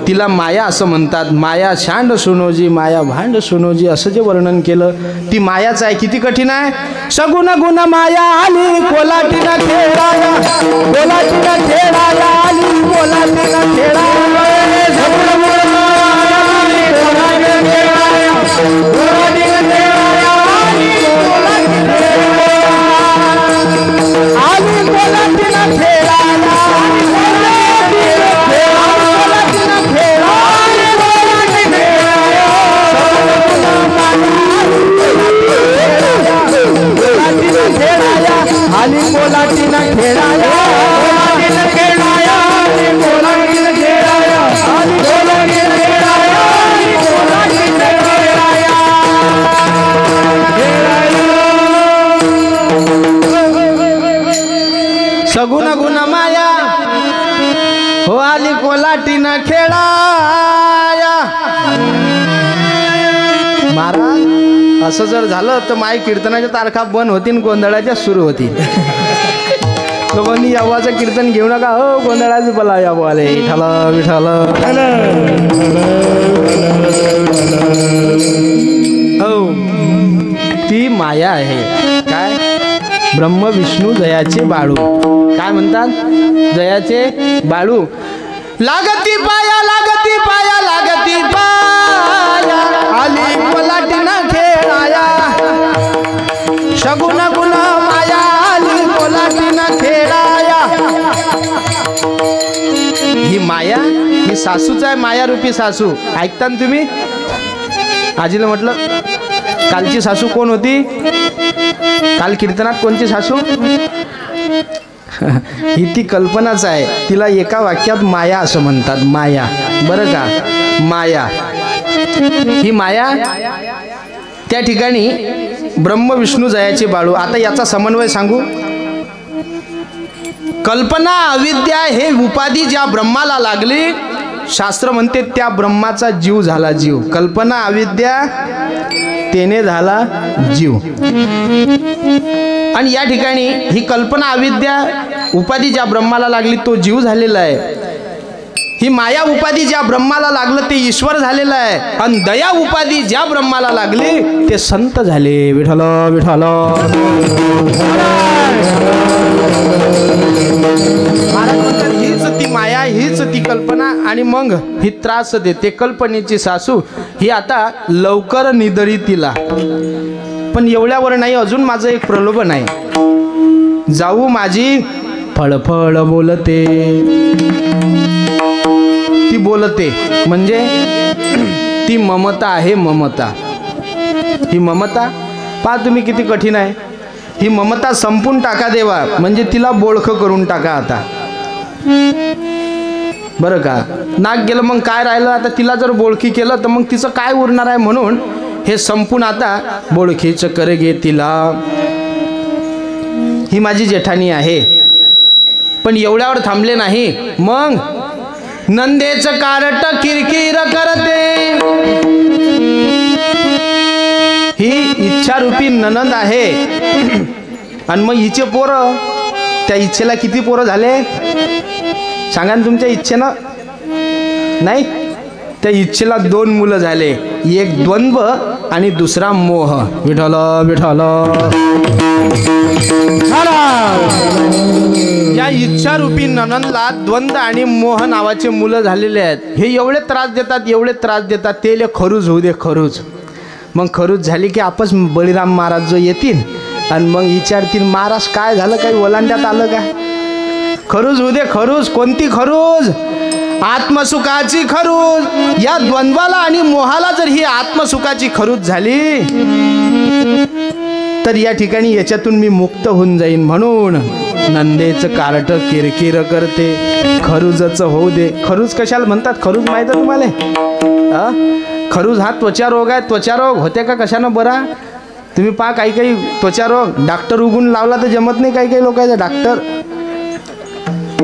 तिला माया असं म्हणतात. माया शांड सुनोजी, माया भांड सुनोजी, असं जे वर्णन केलं, ती मायाच आहे. किती कठीण आहे. सगुण गुण माया आली कोलाटीला खेळाया, कोलाटीला खेळाया आली, कोलाटीला खेळाया. सगुण गुण माया हो आली कोलाटीनं खेळाया. महाराज असं जर झालं तर माय कीर्तनाच्या तारखा बंद होतील, गोंधळाच्या सुरू होतील. लोकांनी यावाचं कीर्तन घेऊ नका हो, गोंधळाचं बोला यावाले विठाला विठाला. हो ती माया आहे. काय? ब्रह्म विष्णू जयाचे बाळू. काय म्हणतात? जयाचे बाळू. लागती पाया, लागती पाया, लागती पाया आली कोलाटीनं खेळाया. शगुन गुण माया आली कोलाटीनं खेळाया. ही माया सासूच आहे, मायारूपी सासू. ऐकता ना तुम्ही? आजीला म्हटलं कालची सासू कोण होती? काल कीर्तनात कोणची सासू? ही ती कल्पनाच आहे. तिला एका वाक्यात माया असं म्हणतात. माया, बरं का? माया. ही माया त्या ठिकाणी ब्रह्म विष्णू जयाचे बाळू. आता याचा समन्वय सांगू. कल्पना अविद्या हे उपाधी ज्या ब्रह्माला लागली, शास्त्र म्हणते त्या ब्रह्माचा जीव झाला जीव. कल्पना अविद्या तेने झाला जीव. आणि या ठिकाणी ही कल्पना अविद्या उपाधी ज्या ब्रह्माला लागली तो जीव झालेला आहे. ही माया उपाधी ज्या ब्रह्माला लागलं ते ईश्वर झालेलं आहे. आणि दया उपाधी ज्या ब्रह्माला लागली ते संत झाले. विठ्ठल विठ्ठल. महाराज म्हणतात हीच ती माया, हीच ती कल्पना. आणि मग ही त्रास देते. कल्पनेची सासू ही आता लवकर निदरी तिला. पण एवढ्यावर नाही, अजून माझं एक प्रलोभन आहे. जाऊ माझी फळफळ बोलते. ती बोलते म्हणजे ती ममता आहे. ममता, ही ममता पहा तुम्ही किती कठीण आहे. ही ममता संपून टाका देवा, म्हणजे तिला बोळखं करून टाका आता. बरं का? नाक गेलं मग काय राहिलं आता? तिला जर बोळखी केलं तर मग तिचं काय उरणार आहे? म्हणून हे संपून आता बोळखीचं करे घे तिला. ही माझी जेठाणी आहे. पण एवढ्यावर थांबले नाही. मग नंदेचं कारट किरकिर करते. ही इच्छारूपी ननंद आहे. आणि मग हिचे पोरं, त्या इच्छेला किती पोरं झाले सांगा ना तुमच्या इच्छेनं? नाही, त्या इच्छेला 2 मुलं झाले. एक द्वंद्व आणि दुसरा मोह. विठ्ठल विठ्ठल. या इच्छारूपी ननंदला द्वंद्व आणि मोह नावाचे मुलं झालेले आहेत. हे एवढे त्रास देतात, एवढे त्रास देतात. तेले खरूज होऊ दे, खरूज. मग खरूज झाली की आपस बळीराम महाराज जो येतील आणि मग विचारतील महाराज काय झालं, काही ओलांड्यात आलं का? खरूज होऊ दे, खरूज. कोणती खरूज? आत्मसुखाची खरूज. या द्वंद्वाला आणि मोहाला जर ही आत्मसुखाची खरूज झाली तर या ठिकाणी याच्यातून मी मुक्त होऊन जाईन. म्हणून नंदेचं कारट किरकिर करते. खरूजचं होऊ दे. खरूज कशाला म्हणतात? खरूज माहित आहे तुम्हाला? खरूज हा त्वचा रोग आहे. त्वचा रोग होते का कशानं बरा? तुम्ही पहा काही काही त्वचा रोग डॉक्टर उगून लावला तर जमत नाही. काही काही लोकांचा डॉक्टर,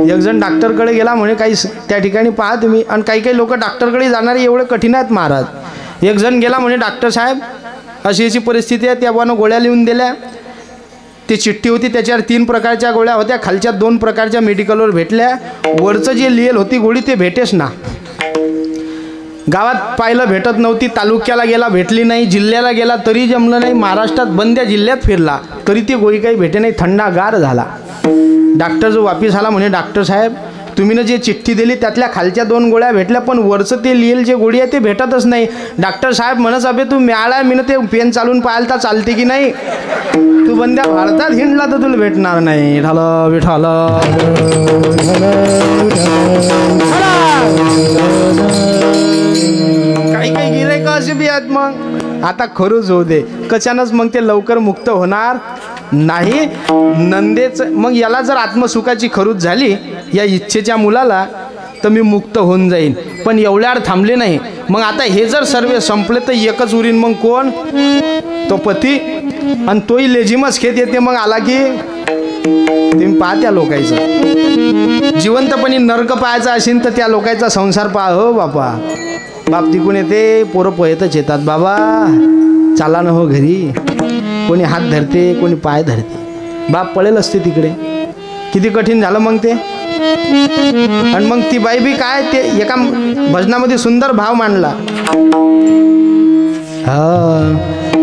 एक जण डॉक्टरकडे गेला म्हणे काही त्या ठिकाणी पहा तुम्ही. आणि काही काही लोक डॉक्टरकडे जाणारे एवढे कठीण आहेत महाराज. एक जण गेला म्हणे डॉक्टर साहेब अशी अशी परिस्थिती आहे. त्या बानं गोळ्या लिहून दिल्या. ती चिठ्ठी होती त्याच्यावर 3 प्रकारच्या गोळ्या होत्या. खालच्या 2 प्रकारच्या मेडिकलवर भेटल्या. वरचं जे लिहिल होती गोळी ते भेटेच ना. गावात पाहिलं भेटत नव्हती. तालुक्याला गेला भेटली नाही. जिल्ह्याला गेला तरी जमलं नाही. महाराष्ट्रात बंद्या जिल्ह्यात फिरला तरी ती गोळी काही भेटे नाही. थंडागार झाला. डॉक्टर जो वापिस आला म्हणे डॉक्टर साहेब तुम्ही ना जे चिठ्ठी दिली त्यातल्या खालच्या 2 गोळ्या भेटल्या पण वरचं ते लिहिल जे गोळी आहे ते भेटतच नाही. डॉक्टर साहेब म्हणत अबे तू मिळाला मी ना ते पेन चालून पाहायला तर चालते की नाही. तू बंद्या भारतात हिंडला तर तुला भेटणार नाही. झालं विठाल. काही काही गिराईक असे बी आहेत. मग आता खरूच होऊ दे. कशानंच मग ते लवकर मुक्त होणार नाही. नंदेचं मग याला जर आत्मसुखाची खरूच झाली या इच्छेच्या मुलाला तर मी मुक्त होऊन जाईन. पण एवढ्यावर थांबले नाही. मग आता हे जर सर्व संपले तर एकच उरीन. मग कोण? तो पती. आणि तोही लेझिमच खेत येते. मग आला की तुम्ही पहा त्या लोकांचं जिवंतपणी नरक पाहायचा असेल तर त्या लोकांचा संसार पहा. हो बापा, बाप तिकून येते पोरं पोहेतच येतात. बाबा चाला ना हो घरी. कोणी हात धरते कोणी पाय धरते. बाप पळेल असते तिकडे. किती कठीण झालं मग ते. आणि मग ती बाई बी काय ते एका भजनामध्ये सुंदर भाव मांडला.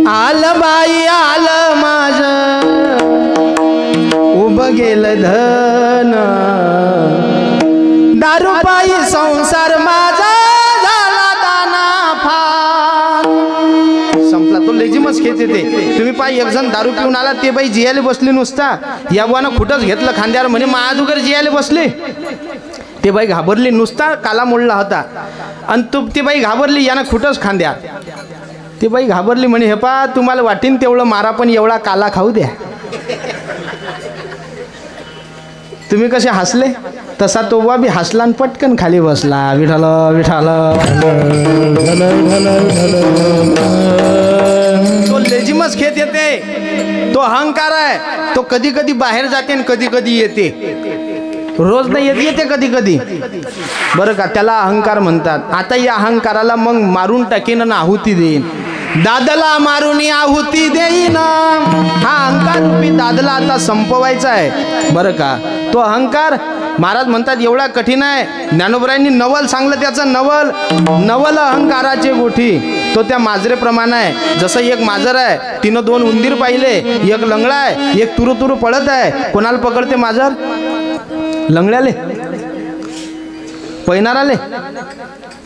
आलं बाई आलं माझं उभं गेलं धन. दारू पायी संसार माझा झाला दाना फार. संपला. तो लेझिमच खेच येते. तुम्ही पाय एक जण दारू पिऊन आला ते बाई जियाले बसली नुसता. या बुवानं खुटच घेतलं खांद्यावर म्हणे महादुगर जियाले बसले. ती बाई घाबरली, नुसता काला मोडला होता आणि ती बाई घाबरली, यानं खुटच खांद्या. ती बाई घाबरली, म्हणे हे पा तुम्हाला वाटीन तेवढं मारा पण एवढा काला खाऊ द्या. तुम्ही कसे हसले तसा तो बा बी हसला आणि पटकन खाली बसला. विठाल विठाल. तो लेजिमच खेत येते, तो अहंकार आहे, तो कधी कधी बाहेर जाते आणि कधी कधी येते. रोज नाही येते कधी कधी, बरं का. त्याला अहंकार म्हणतात. आता या अहंकाराला मग मारून टाकीन आणि आहुती देईन. दादला मारून आहुती देईन. हा अहंकार रूपी दादला आता संपवायचा आहे, बरं का. तो अहंकार महाराज म्हणतात एवढा कठीण आहे. ज्ञानोबरायांनी नवल सांगलं त्याचं. नवल अहंकाराचे गोठी. तो त्या माजरेप्रमाणे आहे. जसं एक माजर आहे, तिनं 2 उंदीर पाहिले, एक लंगडा आहे, एक तुरु तुरु पळत आहे. कोणाला पकडते माजर? लंगड्याले, पैनाराले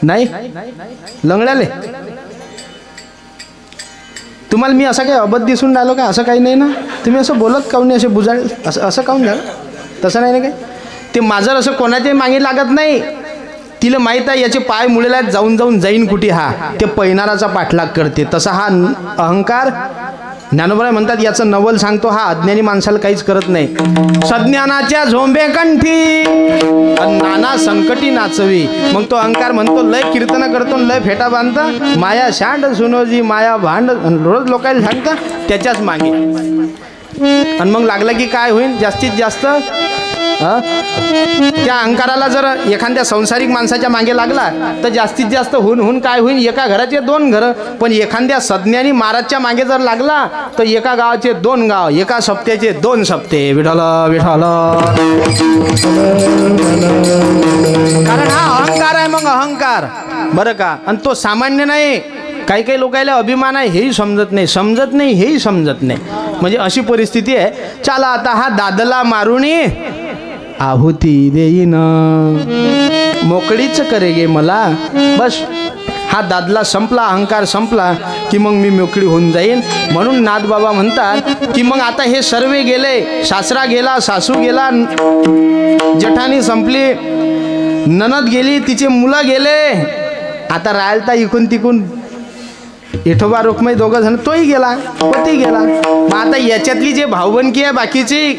नाही, लंगड्याले. तुम्हाला मी असं काही अबद्ध दिसून राहिलो का? असं काही नाही ना. तुम्ही असं बोलत काऊन नाही, असे बुजाळ असं काऊन झालं? तसं नाही ना काही. ते माजर असं कोणाच्याही मागे लागत नाही. तिला माहीत आहे याचे पाय मुळेला जाऊन जाऊन जाईन कुठे. हा ते पैनाराचा पाठलाग करते. तसा हा अहंकार. ज्ञानोबराय म्हणतात याचं नवल सांगतो. हा अज्ञानी माणसाला काहीच करत नाही. सज्ञानाच्या झोंबे कंठी नाना संकटी नाचवी. मग तो अहंकार म्हणतो लय कीर्तन करतो, लय फेटा बांधता, माया शांड सुनोजी माया भांड रोज लोकांना सांगता त्याच्याच मागे. आणि मग लागलं की काय होईल? जास्तीत जास्त त्या अहंकाराला जर एखाद्या संसारिक माणसाच्या मागे लागला तर जास्तीत जास्त होऊन काय होईल? एका घराचे 2 घरं. पण एखाद्या सज्ञानी महाराजच्या मागे जर लागला तर एका गावाचे 2 गाव, एका सप्त्याचे 2 सप्ते. विठाल विठाल. कारण हा अहंकार आहे. मग अहंकार, बरं का. आणि तो सामान्य नाही. काही काही लोकांना अभिमान आहे हेही समजत नाही, हेही समजत नाही. म्हणजे अशी परिस्थिती आहे. चला आता हा दादला मारुनी आहुती देईन, मोकळीच करेगे मला. बस हा दादला संपला, अहंकार संपला की मग मी मोकळी होऊन जाईन. म्हणून नाथबाबा म्हणतात की मग आता हे सर्व गेले, सासरा गेला, सासू गेला, जठानी संपली, ननद गेली, तिचे मुलं गेले. आता राहिलता इकून तिकून विठोबा रुक्मिणी 2 जण, तोही गेला, पती गेला. मग आता याच्यातली जे भाऊबंदकी आहे बाकीची,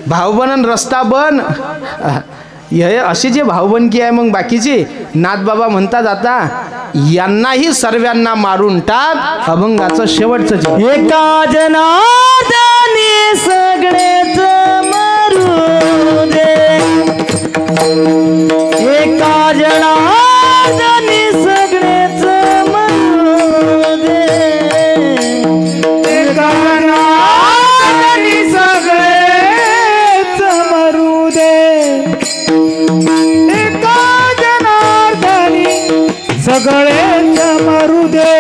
भाऊबन रस्ता बन, हे अशी जे भाऊबंदकी आहे मग बाकीची, नाथबाबा म्हणतात आता यांनाही सर्वांना मारून टाक. अभंगाचं शेवटचं जग. एका जनार्दनी सगळेच मरू दे, एका जनार्दनी सगळेच मरू दे, एका जनार्दनी सगळेच मरू दे, एका जनार्दनी सगळेच मरू दे,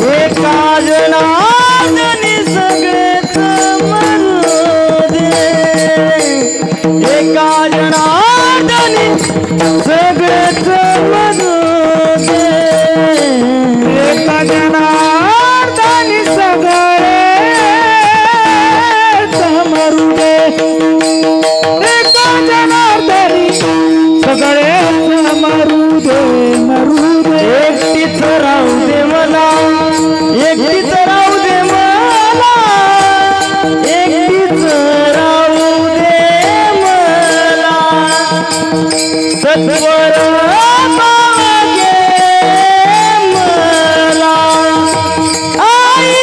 एका जनार्दनी सगळेच मरू दे, एका जनार्दनी सगळेच मरू दे, एका जनार्दनी सगळेच मरू दे, एका जनार्दनी सगळेच मरू दे, मरू दे. एकटीच राहू दे मला, एकटीच राहू दे मला, एकटीच राहू दे मला, सत्वर पावगे मला, आई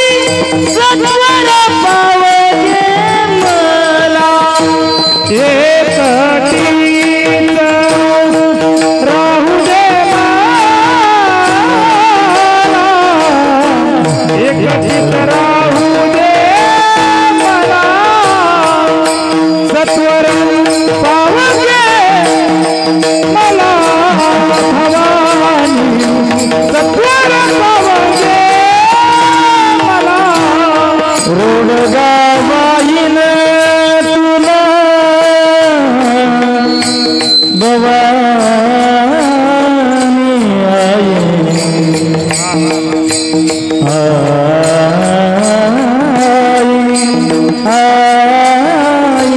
सत्वर पावगे मला, एकटीच राहू दे मला, एकटीच राहू दे मला, सत्वर पावगे मला भवानी, सत्वर पावगे मला, रोडगावाईन तुला भवानी आई, आई, आई,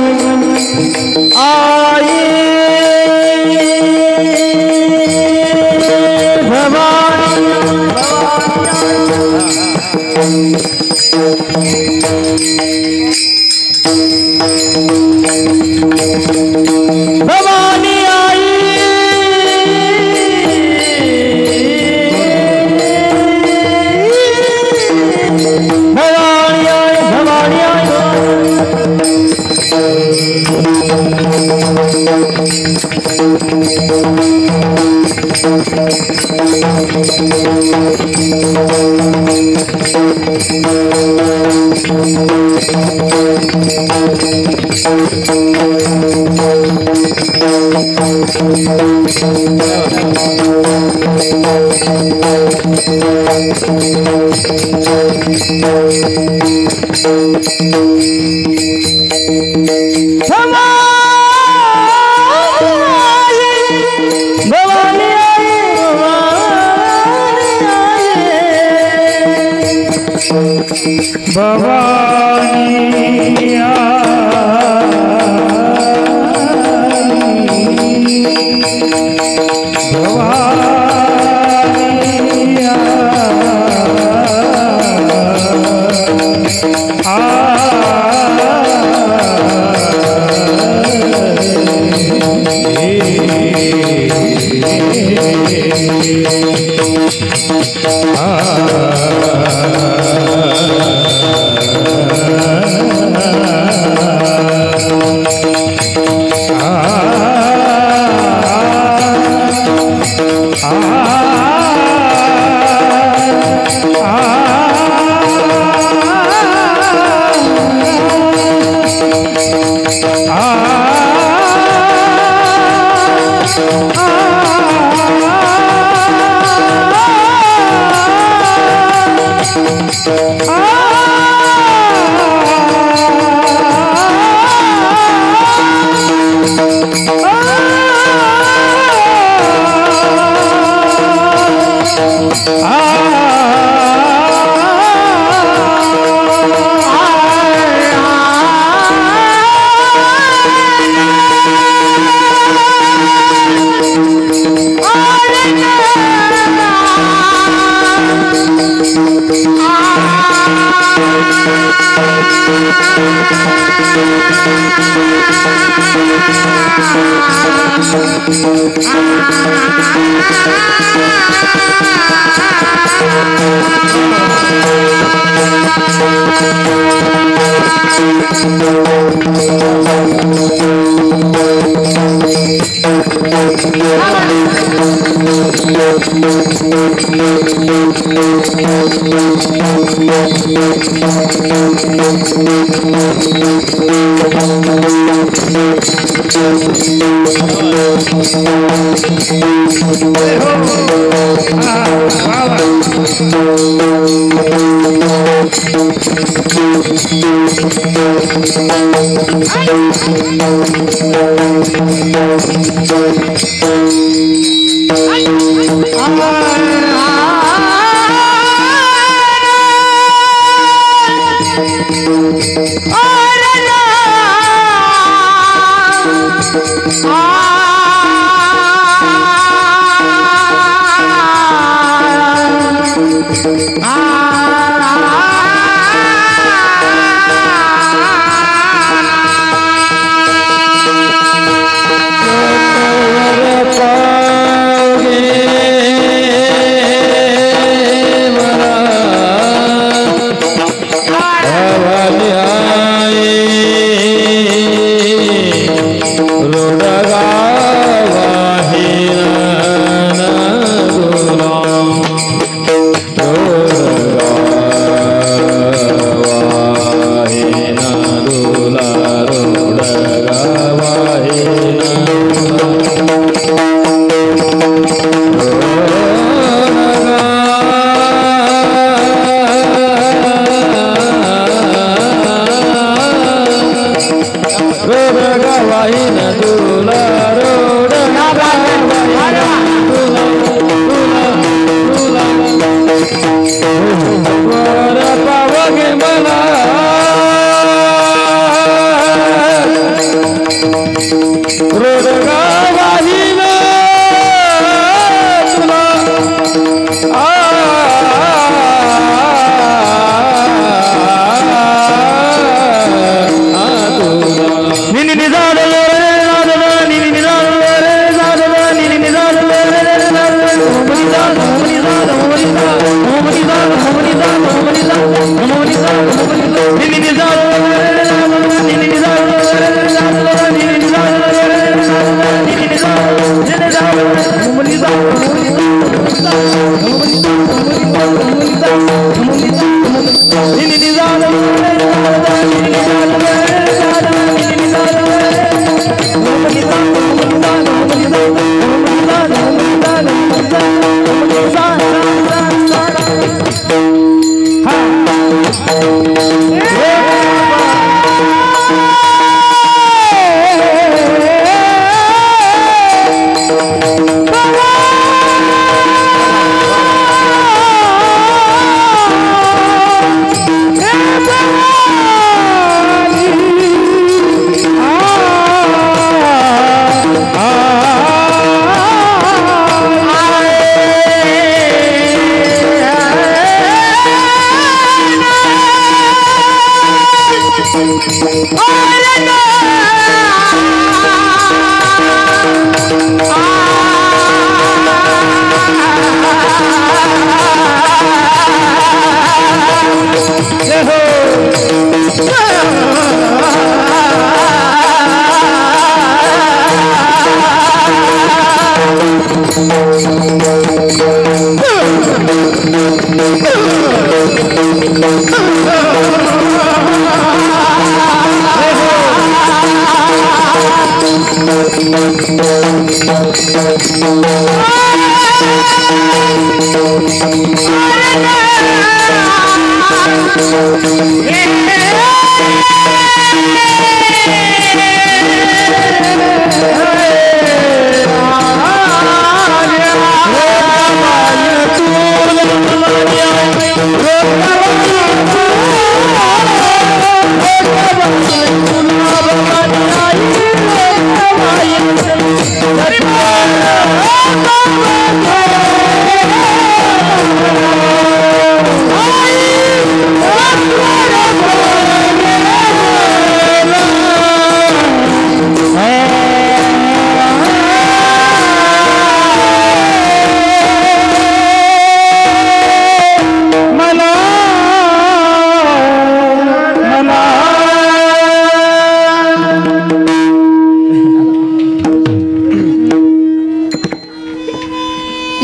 आई, भवानी आई भवानी आई भवानी आई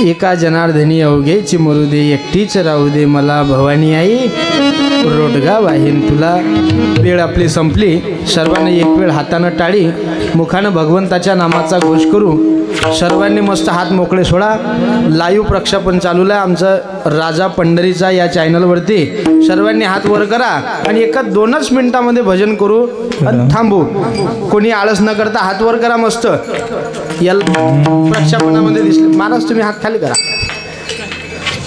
एका जनार्दनी अवघेची मरू दे, एकटीच राहू दे मला भवानी आई, रोडगा वाहीन तुला. वेळ आपली संपली. सर्वांनी एक वेळ हातानं टाळी, मुखानं भगवंताच्या नामाचा घोष करू. सर्वांनी मस्त हात मोकळे सोडा. लाईव्ह प्रक्षेपण चालू आहे आमचं राजा पंढरीचा या चॅनलवरती. सर्वांनी हात वर करा आणि एका 2च मिनिटामध्ये भजन करू आणि थांबू. कोणी आळस न करता हात वर करा. मस्त या प्रक्षेपणामध्ये दिसले महाराज, तुम्ही हात खाली करा.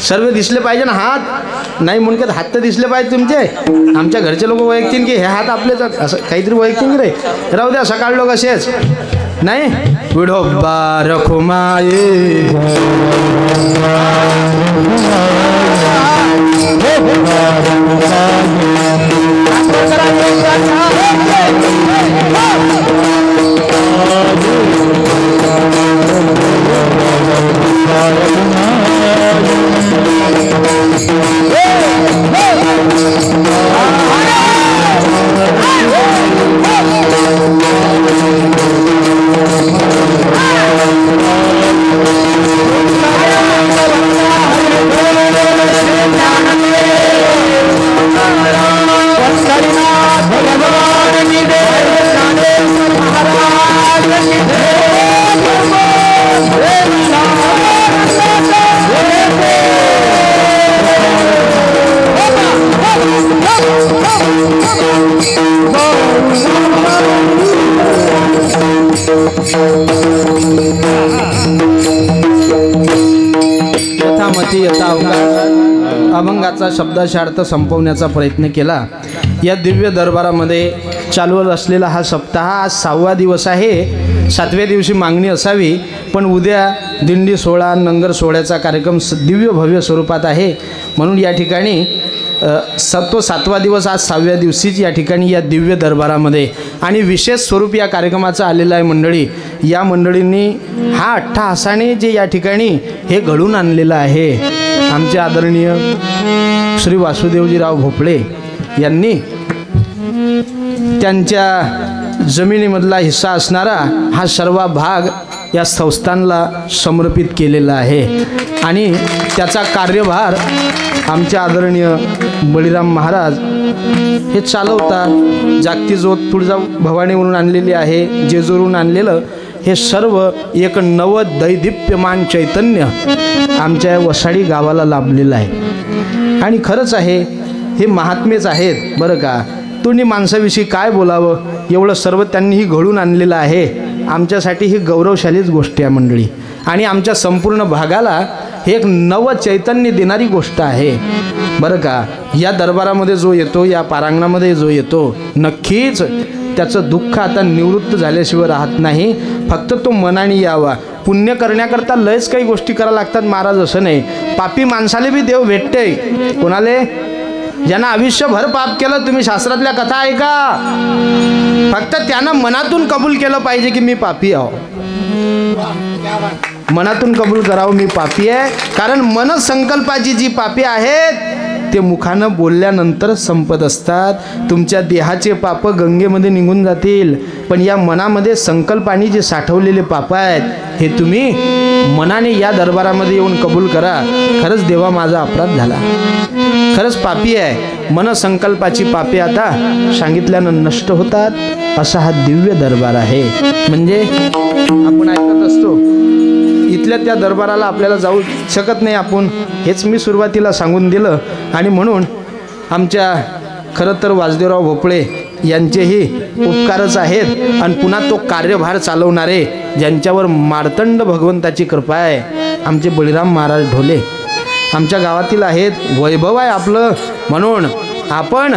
सर्व दिसले पाहिजे ना हात, नाही मुंडक्यात हात तर दिसले पाहिजे तुमचे. आमच्या घरचे लोक वैयक्तिक की हे हात आपलेच, असं काहीतरी वैयक्तिक रे. राहू द्या, सकाळ लोक असेच नाही. विढोबा रखुमाये यथामती यथावकाश अभंगाचा शब्दाशार्थ संपवण्याचा प्रयत्न केला. या दिव्य दरबारामध्ये चालू असलेला हा सप्ताह आज 6वा दिवस आहे. 7व्या दिवशी मागणी असावी, पण उद्या दिंडी सोहळा नंगर सोहळ्याचा कार्यक्रम दिव्य भव्य स्वरूपात आहे. म्हणून या ठिकाणी तो 7वा दिवस आज 6व्या दिवशीच या ठिकाणी या दिव्य दरबारामध्ये आणि विशेष स्वरूप या कार्यक्रमाचं आलेलं आहे. मंडळी, या मंडळींनी हा अट्टहासाने जे या ठिकाणी हे घडून आणलेलं आहे, आमचे आदरणीय श्री वासुदेवजीराव भोपळे यांनी त्यांच्या जमिनीमधला हिस्सा असणारा हा सर्व भाग या संस्थानला समर्पित केलेला आहे आणि त्याचा कार्यभार आमचे आदरणीय बळीराम महाराज हे चालवतात. जागती जोत तुळजा भवानीवरून आणलेली आहे, जेजूरवरून आणलेलं हे सर्व एक नवदैदिप्यमान चैतन्य आमच्या वसाडी गावाला लाभलेलं आहे. आणि खरंच आहे, हे महात्मेच आहेत बरं का. तुम्ही माणसाविषयी काय बोलावं, एवढं सर्व त्यांनीही घडून आणलेलं आहे. आमच्यासाठी ही गौरवशालीच गोष्ट आहे मंडळी, आणि आमच्या संपूर्ण भागाला हे एक नव चैतन्य देणारी गोष्ट आहे बरं का. या दरबारामध्ये जो येतो, या पारांगणामध्ये जो येतो, नक्कीच त्याचं दुःख आता निवृत्त झाल्याशिवाय राहत नाही. फक्त तो मनाने यावा. पुण्य करण्याकरता लयच काही गोष्टी करायला लागतात महाराज, असं नाही. पापी माणसाले बी देव भेटते. कोणाले? ज्यांना आयुष्यभर पाप केलं, तुम्ही शास्त्रातल्या कथा ऐका, फक्त त्यांना मनातून कबूल केलं पाहिजे की मी पापी आहो, मनातून कबूल करावं मी पापी आहे. कारण मनसंकल्पाची जी पापी आहेत ते मुखानं बोलल्यानंतर संपत असतात. तुमच्या देहाचे पाप गंगेमध्ये निघून जातील, पण या मनामध्ये संकल्पाने जे साठवलेले पाप आहेत हे तुम्ही मनाने या दरबारामध्ये येऊन कबूल करा. खरंच देवा माझा अपराध झाला, खरंच पापी आहे. मनसंकल्पाची पापे आता सांगितल्यानं नष्ट होतात. असा हा दिव्य दरबार आहे. म्हणजे आपण ऐकत असतो, इथल्या त्या दरबाराला आपल्याला जाऊ शकत नाही आपण, हेच मी सुरुवातीला सांगून दिलं. आणि म्हणून आमच्या खरं तर वासुदेवराव भोपळे यांचेही उपकारच आहेत. आणि पुन्हा तो कार्यभार चालवणारे ज्यांच्यावर मार्तंड भगवंताची कृपा आहे, आमचे बळीराम महाराज ढोले आमच्या गावातील आहेत. वैभव आहे आपलं, म्हणून आपण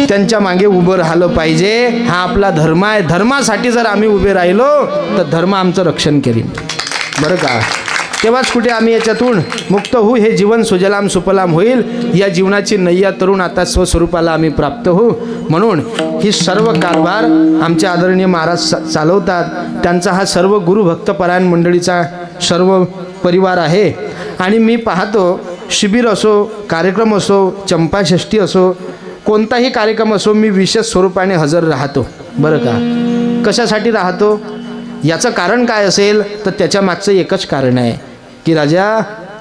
त्यांच्या मागे उभं राहिलं पाहिजे. हा आपला धर्म आहे. धर्मासाठी जर आम्ही उभे राहिलो तर धर्म आमचं रक्षण करीन, बरं का. तेव्हाच कुठे आम्ही याच्यातून मुक्त होऊ. हे जीवन सुजलाम सुफलाम होईल. या जीवनाची नय्या तरुण आता स्वस्वरूपाला आम्ही प्राप्त होऊ. म्हणून ही सर्व कारभार आमचे आदरणीय महाराज चालवतात. त्यांचा हा सर्व गुरुभक्तपरायण मंडळीचा सर्व परिवार आहे. आणि मी पाहतो, शिबिर असो, कार्यक्रम असो, चंपाषष्ठी असो, कोणताही कार्यक्रम असो, मी विशेष स्वरूपाने हजर राहतो, बरं का. कशासाठी राहतो याचं कारण काय असेल तर त्याच्या मागचं एकच कारण आहे की राजा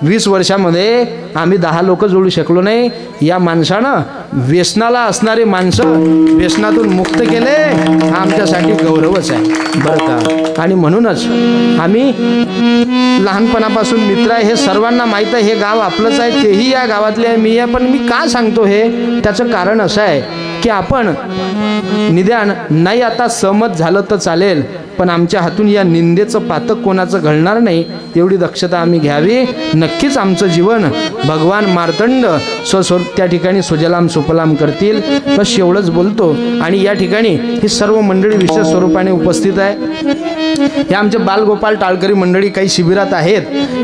20 वर्षामध्ये आम्ही 10 लोक जोडू शकलो नाही. या माणसानं व्यसनाला असणारे माणसं व्यसनातून मुक्त केले, हा आमच्यासाठी गौरवच आहे, बरं का. आणि म्हणूनच आम्ही लहानपणापासून मित्र आहे. हे सर्वांना माहीत आहे, हे गाव आपलंच आहे, तेही या गावातले आहे, मी आहे. पण मी का सांगतो हे, त्याचं कारण असं आहे की आपण निदान नाही आता सहमत झालं तर चालेल, पण आमच्या हातून या निंदेचं पातक कोणाचं घडणार नाही एवढी दक्षता आम्ही घ्यावी. नक्कीच आमचं जीवन भगवान मार्तंड स्वस्वरूप त्या ठिकाणी सुजलाम सुफलाम करतील. बस एवढंच बोलतो. आणि या ठिकाणी ही सर्व मंडळी विशेष स्वरूपाने उपस्थित आहे. हे आमचे बालगोपाल टाळकरी मंडळी काही शिबिरात आहेत,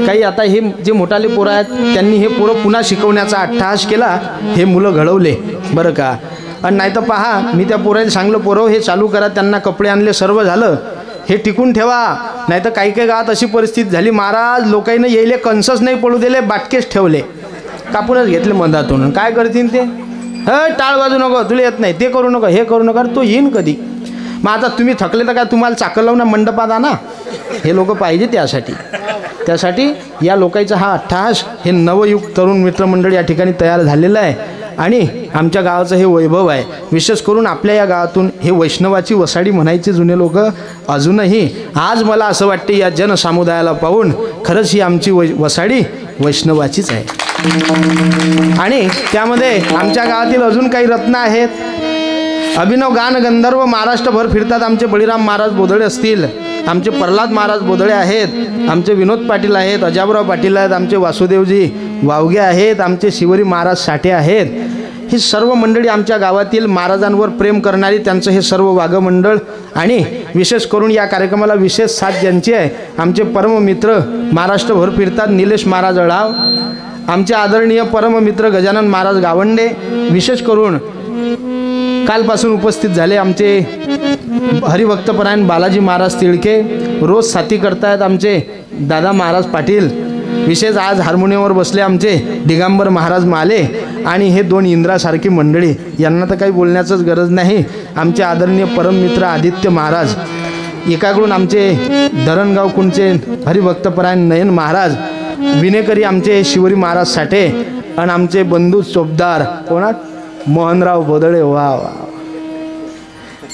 काही आता हे जे मोठाले पोरं आहेत त्यांनी हे पोरं पुन्हा शिकवण्याचा अट्टहास केला, हे मुलं घडवले, बरं का. आणि नाही तर पहा, मी त्या पोराला सांगलं, पोरं हे चालू करा, त्यांना कपडे आणले, सर्व झालं, हे टिकून ठेवा. नाही तर काही काही गावात अशी परिस्थिती झाली, महाराज लोकांना येईले कंसच नाही पडू दिले, बाटकेच ठेवले, कापूनच घेतले मधातून. काय करतील ते, टाळ वाजू नको, तुला येत नाही, ते करू नका, हे करू नका, तो येईन कधी. मग आता तुम्ही थकले तर काय तुम्हाला चाकं लावून मंडपात आणा, हे लोक पाहिजे त्यासाठी या लोकांचा हा अट्टहास, हे नवयुग तरुण मित्रमंडळ या ठिकाणी तयार झालेलं आहे. आणि आमच्या गावाचं हे वैभव आहे. विशेष करून आपल्या या गावातून हे वैष्णवाची वसाडी म्हणायचे जुने लोक अजूनही. आज मला असं वाटते या जनसमुदायाला पाहून खरंच ही आमची वसाडी वैष्णवाचीच आहे. आणि त्यामध्ये आमच्या गावातील अजून काही रत्न आहेत. अभिनव गान गंधर्व महाराष्ट्रभर फिरतात. आमचे बळीराम महाराज बोधळे असतील, आमचे प्रल्हाद महाराज बोधळे आहेत, आमचे विनोद पाटील आहेत, अजाबराव पाटील आहेत, आमचे वासुदेवजी वावगे आहेत, आमचे शिवरी महाराज साठे आहेत. ही सर्व मंडळी आमच्या गावातील महाराजांवर प्रेम करणारी, त्यांचं हे सर्व वाघमंडळ. आणि विशेष करून या कार्यक्रमाला विशेष साथ ज्यांची आहे, आमचे परममित्र महाराष्ट्रभर फिरतात, निलेश महाराज अळाव, आमचे आदरणीय परममित्र गजानन महाराज गावंडे. विशेष करून कालपासून उपस्थित झाले आमचे हरिभक्तपरायण बालाजी महाराज तिळके. रोज साथी करतायत आमचे दादा महाराज पाटील. विशेष आज हार्मोनियमवर बसले आमचे दिगंबर महाराज माले. आणि हे 2 इंद्रासारखी मंडळी, यांना तर काही बोलण्याचंच गरज नाही. आमचे आदरणीय परममित्र आदित्य महाराज, एकाकडून आमचे धरणगाव कुंचे हरिभक्तपरायण नयन महाराज, विनेकरी आमचे शिवरी महाराज साठे, आणि आमचे बंधू चोपदार कोणा मोहनराव बोधळे. वा वा,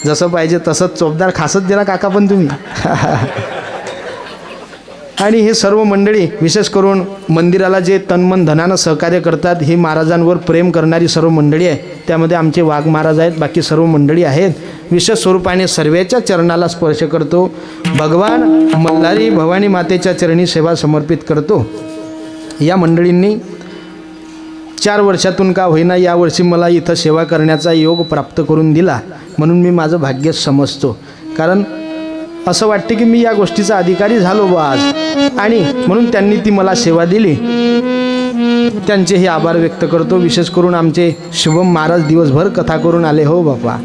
जसं पाहिजे तसंच चोपदार खासच दिला काका पण तुम्ही. आणि हे सर्व मंडळी विशेष करून मंदिराला जे तनमन धनानं सहकार्य करतात, ही महाराजांवर प्रेम करणारी सर्व मंडळी आहे. त्यामध्ये आमचे वाघ महाराज आहेत, बाकी सर्व मंडळी आहेत. विशेष स्वरूपाने सर्वेच्या चरणाला स्पर्श करतो. भगवान मल्हारी भवानी मातेच्या चरणी सेवा समर्पित करतो. या मंडळींनी 4 वर्षातून का होईना यावर्षी मला इथं सेवा करण्याचा योग प्राप्त करून दिला, म्हणून मी माझं भाग्य समजतो. कारण असं वाटते की मी या गोष्टीचा अधिकारी झालो बा आज, आणि म्हणून त्यांनी ती मला सेवा दिली. त्यांचेही आभार व्यक्त करतो. विशेष करून आमचे शुभम महाराज दिवसभर कथा करून आले हो बापा.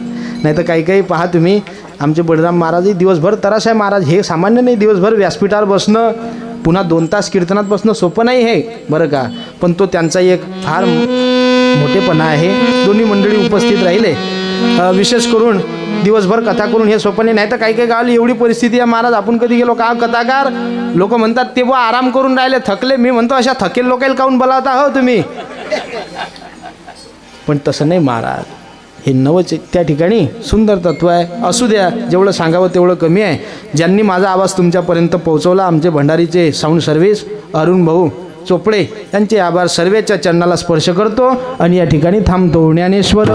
नाही तर काही काही पहा तुम्ही, आमचे बळराम महाराजही दिवसभर, तरासाहेब महाराज हे सामान्य नाही, दिवसभर व्यासपीठावर बसणं, पुन्हा 2 तास कीर्तनात बसणं सोपं नाही हे बरं का. पण तो त्यांचा एक फार मोठेपणा आहे. दोन्ही मंडळी उपस्थित राहिले. विशेष करून दिवसभर कथा करून हे सोपं नाही. तर काही काही गावाला एवढी परिस्थिती आहे महाराज, आपण कधी गेलो का कथाकार लोक म्हणतात ते बुवा आराम करून राहिले, थकले. मी म्हणतो अशा थकेल लोकांना काऊन बोलावता हो तुम्ही. पण तसं नाही महाराज, हे नवच त्या ठिकाणी सुंदर तत्व आहे. असू द्या, जेवढं सांगावं तेवढं कमी आहे. ज्यांनी माझा आवाज तुमच्यापर्यंत पोहोचवला, आमचे भंडारीचे साऊंड सर्व्हिस अरुण भाऊ चोपडे यांचे आभार. सर्वेच्या चरणाला स्पर्श करतो आणि या ठिकाणी थांबतो. ज्ञानेश्वर